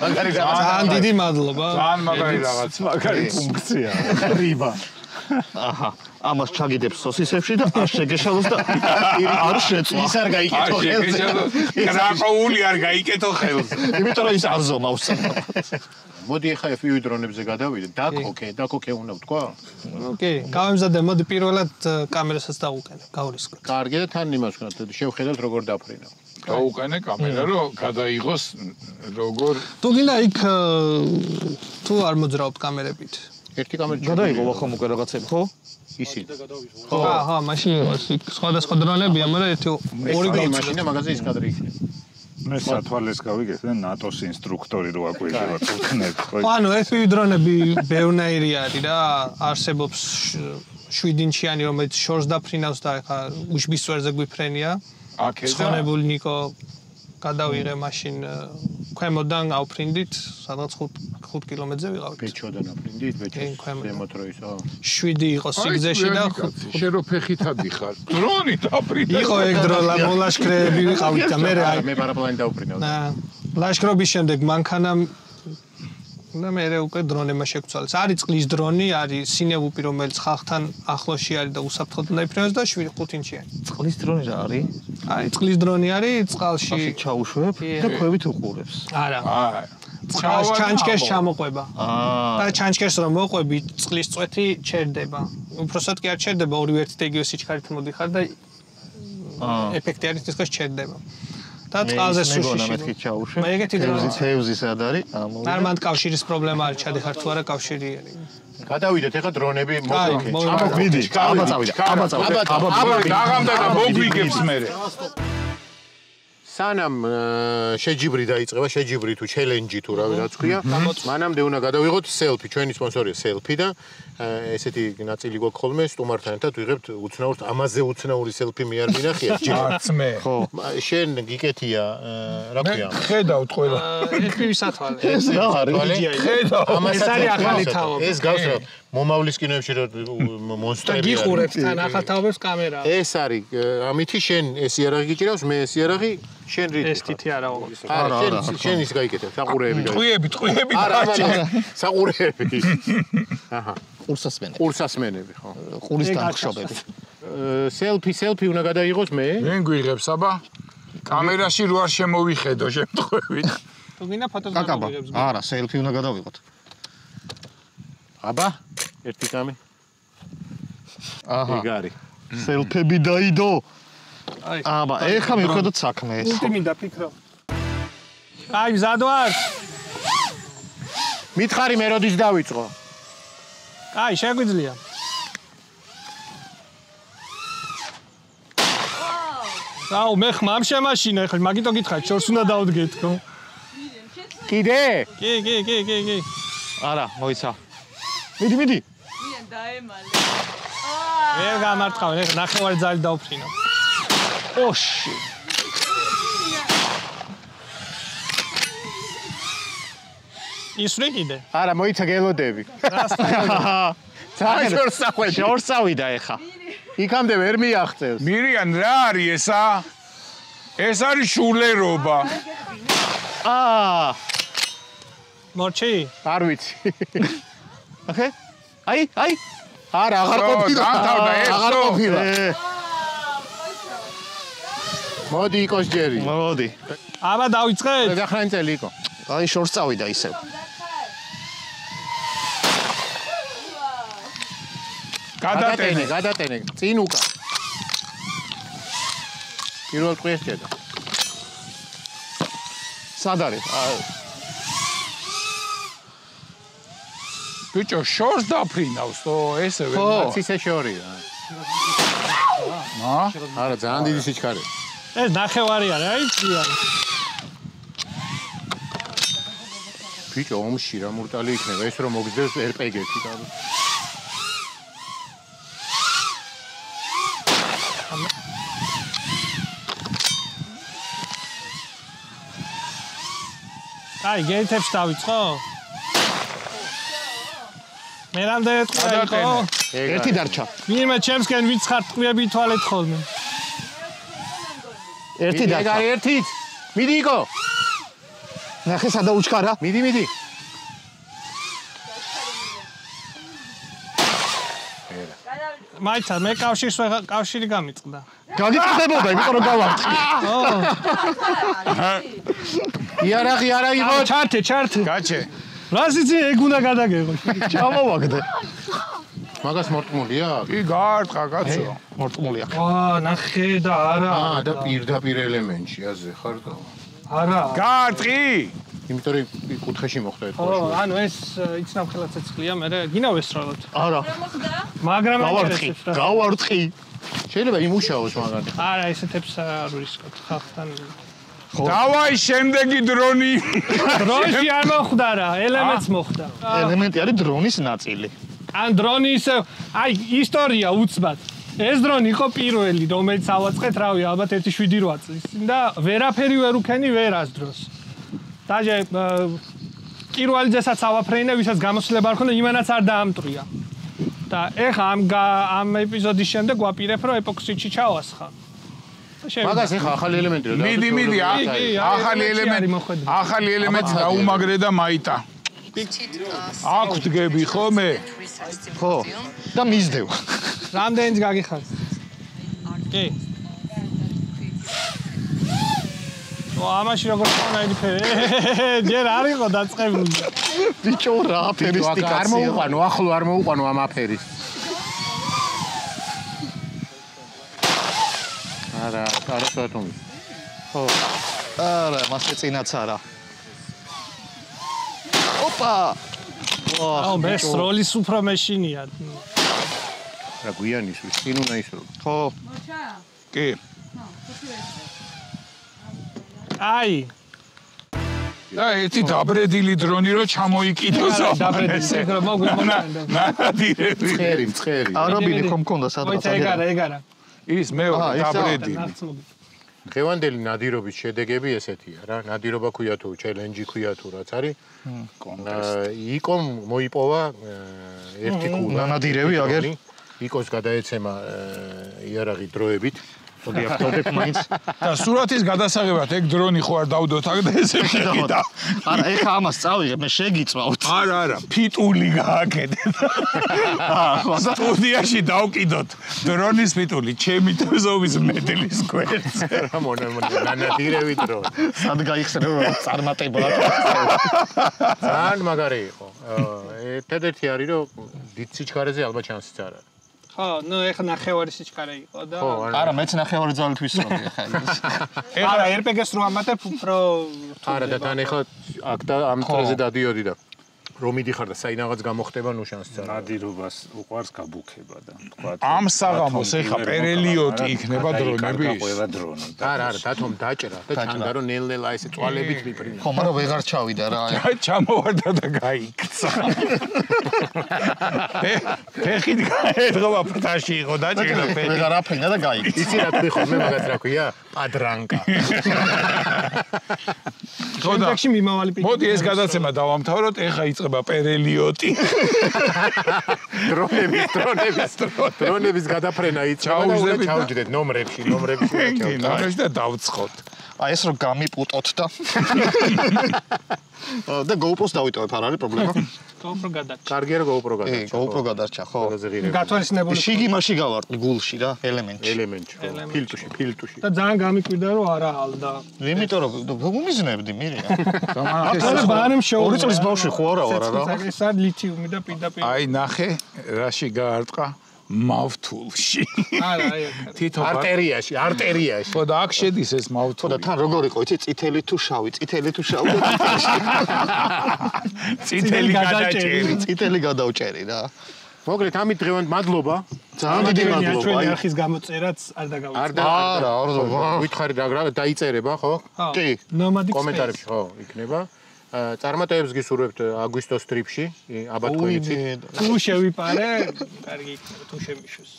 E: ძალიან დიდი მადლობა
D: ძალიან მაგარი რაღაც
B: მაგარი ფუნქცია
C: რიბა აჰა ამას ჩაგიდებს სოსისებში და არ შეგეშალოს და არ შეწვა
A: ის არ გაიკეთო ხელზე
D: კრაკოული არ გაიკეთო ხელზე
C: იმიტომ რომ ის არ ზომავს
A: მოდი ახლა FPV დრონებზე გადავიდეთ დაკოკე უნდა ვთქვა
E: კი გავემზადე მოდი პირველად კამერასაც დავუყენებ გავრისკოთ
A: კარგი და თან იმას ვქნათ შევხედოთ როგორ დაფრინავ
D: გაუყენე კამერა რომ გადაიღოს როგორ
E: თუ გინდა იქ თუ არ მოძრაობთ კამერებით
A: ერთი კამერა
C: გადაიღო ახლა უკვე რაღაცები ხო
A: ისინი
E: ხო მაშინ სხვადასხვა დრონებია მაგრამ ერთი ორი
A: მაშინა მაგაზე ის კადრი იქნება
B: მე სათვალეს გავიგეთ და ნატოს ინსტრუქტორი რო აკვირდება თქვენ ხო
E: ანუ FPV დრონები ბევრნაირი არის რა არსებობს 7 ინჩიანი რომელიც შორს დაფრინავს და ეხა უშბის წვერზე გვიფრენია
D: აქედან
E: ცხონებული ნიკო გადავიღე მაშინ ქვემოდან ავფრინდით სადღაც 5 კილომეტრზე ვიყავით
A: ბეჭოდან აფრინდით დემოტროისო
E: 7 იყო სიგზეში და
D: შენ რო ფეხით ადიხარ დრონი დაფრინდა
E: იყო ეგ დროლა მოლაშქრეები ვიყავით და მე
A: მე პარაპლანი დავფრინავ
E: ლაშქრობის შემდეგ მანქანა და მე უკვე დრონებმა შეგცვალეს. არის წყლის დრონი, არის სინევუპი, რომელიც ხალხთან ახლოში არის და უსაფრთხოდ უნდა იფრინოს და 7-5 ინჩიანი.
C: წყლის დრონი რა არის?
E: აი, წყლის დრონი არის, წყალში
C: ჩაუშვებ და ქვევით უყურებს.
E: არა.
D: აი.
E: ჩანჩკერს ჩამოყვება. და ჩანჩკერს რომ მოყვები, წყლის წვეთი ჩერდება. უпроსტად კი არ ჩერდება, ორივე ერთით იგივე სიჩქარით მოდიხარ და ეფექტი არის ის, რომ ჩერდება. და წყალზე სუში.
C: მეთქი ჩაუშვებ.
E: მე ეგეთი დრონი.
C: თევზი სად არის?
E: არ მანდ კავშირის პრობლემა არის, ჩადიხარ თუ არა კავშირი არის.
A: გადავიდეთ ახლა დრონები
E: მოკლედ.
C: მიდი, აბა წავიდა.
D: აბა დაღამდა და მოგვიგებს მე.
A: სანამ შეჯიბრი დაიწყება, შეჯიბრი თუ ჩელენჯი თუ რა ვიღაც ქვია, მანამდე უნდა გადავიღოთ სელფი, ჩვენი სპონსორია სელფი და ესეთი ნაწილი გვაქვს ხოლმე სტუმართან ერთად ვიღებთ უცნაურს ამაზე უცნაური სელფი მე არ მინახია
D: ჯერმე.
A: ხო. შენ გიკეთია, რა ქვია?
D: ხედავთ ყველა.
E: ეფივის ათვალე.
C: ეს რა არის?
D: ხედავ.
E: ეს არის ახალი თაობა.
A: ეს გავს რა მომავლის კინოებში რა მონსტრები
E: და გიყურებთ თან ახალ თაობებს კამერა.
A: ეს არის ამითი შენ ეს იარაღი გიჭირავს, მე ეს იარაღი შენ რითი
E: ეს თითი არა ვაღოს.
A: არა შენ ის გაიკეთებ საყურეები
D: ტყვიები
A: საყურეები აჰა
C: ყურსასმენები
A: ხო
C: ყურის დამხშობები
A: სელფი უნდა გადაიღოს მე
D: ვინ გვიღებს აბა კამერაში რო არ შემოვიხედო შემთხვევით
E: თუ გინდა ფოტოს
C: კაკაბა
E: გადავიღებს.
C: არა სელფი უნდა გადავიღოთ
A: აბა ერთი კამი
C: აჰა
A: ეგარი
C: სელფები დაიდო
E: აი
C: აბა ეხლა მივხედოთ საქმე ეს
E: პუნქტი მინდა ფიქრო. აი მზად ვარ.
A: მითხარი მე როდის დავიწყო
E: აი შეგვიძლია. აუ მე ხმამ შემაშინა ეხლა მაგიტო გითხარ შორს უნდა დავდგეთო.
A: კიდე
E: კი.
C: არა მოიცა მიდი
F: მიან დაემალე.
E: მე გამარტყავენ ეხლა ნახევარი ძალი დავფრინო. ოში ისვრე კიდე.
A: არა მოიცა გელოდები ძალიან შორს წავიდა ეხა იქამდე ვერ მიაღწევს
D: მირიან რა არის ესა? ეს არის შულერობა.
E: მორჩი
A: არ ვიცი
C: ახე აი
A: არა აღარ ყოფილა აღარ ყოფილა მოდი იყოს ჯერი
C: მოდი
E: აბა დავიწყეთ.
A: დახრან წელი იყო
C: აი შორს წავიდა ისევ
D: გადატენე
A: წინ უკა პირველ ტყვიეს ჭედა
C: სად არის
D: ბიჭო შორს დაფრინავს თო ესე ვერ
A: ხო ისე შორია არა ძალიან დიდი სიჩქარე
E: ეს ნახევარი არის აი ძია.
A: ბიჭო ომში რა მურტალი იქნება ეს რომ მოგძებს RPG-ში და
E: აი გეითებს დავიწყო. მე რამდენი ტყვია იყო?
C: ერთი დარჩა
E: ვინმე ჩემსკენ ვიცხართ ტყვიები თვალეთ ხოლმე.
C: ერთი დარჩა
A: ერთით მიდი იყო
C: ნახე სადა უჩქარა
A: მიდი
E: მაიცა მე კავშირი გამიწყდა.
C: გაგიწყდებოდა იმიტომ რომ გავარცხი
A: იარაღი არა იყო
E: ჩართე
D: გაჩე
E: რასიცი ეგ უნდა გადაგეღო.
C: ჩამოვაგდე
A: მაგას მორტმულია
D: კი გაარტყა კაცო
C: მორტმული აქვს
E: ნახე და არა
A: და პირდაპირ ელემენტში აზე ხარ და
E: არა
D: გაარტყი
A: იმიტომ რომ კუთხეში მოხდა ეს
E: ხო ანუ ეს იცნავ ხელა ცეცხლია მე გინდა ვესწავლოთ
F: რა მოხდა?
E: მაგრამ
C: გავარცხი
A: შეიძლება იმუშაოს მაგარი
E: არა ესეთებს არ ვისკოთ ხალხთან
D: დავაი შემდეგი დრონი
E: დრონში არ მოხდა რა ელემენტს მოხდა
C: ელემენტი არის დრონის ნაწილი
E: ან დრონი ისე აი ისტორია უცბად ეს დრონი იყო პირველი რომელიც ავაწყეთ რავი ალბათ 1.7 წლის და ვერაფერი ვერ უქენი ვერას დროს დაჟე პირველი ძესაც ავაფრეინე ვისაც გამოსვლება არ ქონდა იმანაც არ დაამტრია და ეხა ამ ეპიზოდის შემდეგ ვაპირებ რომ ეპოქსიდში ჩავასხა
A: მაგას ეხა ახალი ელემენტი რა
D: მიდი ახალი ელემენტი დაუმაგრე და მაიტა აქ დგები ხოლმე?
C: ხო. და მისდევ.
E: რამდენიც გაგიხარს? კი. ამაში როგორ ხონაიდი ფერი? ჯერ არ იყო დაწყებული.
C: ბიჭო რა აფერისტიკაცია.
A: არ მოუყვანო, ახლო არ მოუყვანო ამ აფერის. არა, არასოთუმი.
C: ხო. არა, მასე წინაც არა. ოპა!
E: აუ, ეს როლის უფრო მეშინია.
A: რა გვიანის ვის წინ უნდა ისო.
C: ხო.
D: კი.
E: აი.
D: და ერთი დაბრედილი დრონი რო ჩამოიკიდოს.
E: დაბრედილი, მოგვიმოგდა.
D: ნადირები.
A: მწყერი.
C: არაბინი ხომ მქონდა სადღაც
E: ეგარა, ეგარა.
D: ის მეორე დაბრედილი.
A: დღევანდელი ნადირობის შედეგები ესეთია რა. ნადირობა ქვია თუ ჩელენჯი ქვია თუ რაც არის. იკომ მოიპოვა ერთი ქულა.
C: ნადირები აგერ.
A: იკოს გადაეცემა იარაღი დროებით.
C: მოდი აფთობებ მაინც.
D: და სურათის გადასაღებად ეგ დრონი ხო არ დავდოთ აქ და ესე შეგიდა.
C: არა, ეხა ამას წავიღებ, მე შეგიწვავთ.
D: არა, ფიტული გააკეთეთ.
C: ხო,
D: სტუდიაში დავკიდოთ დრონის ფიტული, ჩემი თეზოვის მედლის გვერდზე.
A: რა ნანადირები დრონი.
C: სად გაიხსენებოდა წარმატებულად.
A: ძალიან მაგარი იყო. ერთადერთი არის რომ დიდ სიჩქარეზე ალბათ შანსიც არ არის.
E: ხო, ნუ ეხა ნახევარი სიჩქარე იყო და
C: არა, მეც ნახევარი ძალით ვისროდი ახლა ის.
E: არა, RPG-ს რო ამატებ უფრო
A: არა და თან ეხლა აქ და ამ წრეზე დადიოდი და რომ მიდიხარ და საინაღაც გამოხდება ნუ შანსიც არ არის.
B: ნადირობას უყვარს გაბუქება და თქვა
D: ამ საღამოს ეხა პერელიოტი იქნება დრონები.
B: ყველა დრონი.
A: არა, დათომ დაჭრა და ჩანდა რომ ნელ-ნელა ესე წვალებით მიფრინა.
C: ხო, მაგრამ ვეღარ ჩავიდა რა.
D: ჩამოვარდა და გაიქცა. ფეხით გაედგომა ფრთაში იყო დაჭირა ფეხი.
C: ვეღარ აფრინდა და გაიქცა.
A: იცი რა თქვი ხოლმე მაგას რა ქვია? პადრანკა.
E: შემდეგში მიმავალი პიკი.
D: მოდი ეს გადაცემა დავამთავროთ, ეხა იწყება პერელიოტი.
A: დრონების გადაფრენა იწყება და უნდა ჩავჯდეთ ნომრებში
D: ნახეს და დავცხოთ.
C: აი ეს რომ გამიპუტოთ და და GoPro-ს დავიტოვებ, არ არის პრობლემა.
E: GoPro გადარჩა.
A: კარგია რომ GoPro გადარჩა.
C: GoPro გადარჩა, ხო.
E: გათვალისწინებული
C: შიგიმაში გავარტყი გულში რა, ელემენტში.
A: ელემენტში, ფილტუში.
E: და ძალიან გამიკვირდა რომ არა ალდა.
C: იმიტომ რომ უმიზნებდი მირია.
E: ახლა ბანემ შეუ.
C: 2 წლის ბავშვი ხო არა ვარ რა.
E: ეს არის ლითიუმი და პირდაპირ.
D: აი ნახე, რაში გაარტყა მავთულში.
E: არა, აი
D: თითო
A: არტერიაში.
D: ხო და აქ შედის ეს
C: ხო და
D: მავთული.
C: თან როგორ იყო, იცი, წითელი თუ შავი და
D: წითელი გადაჭერი.
C: წითელი გადავჭერი რა.
A: მოგლეთ ამით დღევანდ მადლობა.
C: ძალიან დიდი მადლობა.
E: ჩვენი არხის გამოწერაც არ დაგავიწყდა.
C: არა,
A: ვითხარი რა დაიწერება, ხო?
C: კი.
E: ნომადი
A: კომენტარებში ხო იქნება. წარმატებებს გისურვებთ აგვისტოს ტრიპში, აბათ ქვენიცით.
E: თუ შევიპარე, კარგი იქნება, თუ შემიშვეს.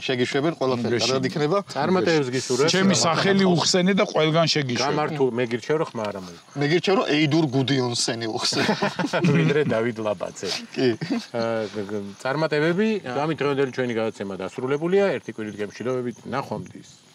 C: შეგიშვებენ ყველაფერი კარგად იქნება.
A: წარმატებებს გისურვებთ.
D: ჩემი სახელი უხსენე და ყველგან შეგიშვებ.
A: გამართულ მეგირჩევ რომ ხმა არა მოი.
C: მეგირჩევ რომ ეიდურ გუდიონსენი უხსენ.
A: ვიდრე დავიდ ლაბაძე.
C: კი.
A: წარმატებები, ამით დღევანდელი ჩვენი გადაცემა დასრულებულია. ერთი კვირით გემშვიდობებით, ნახვამდის.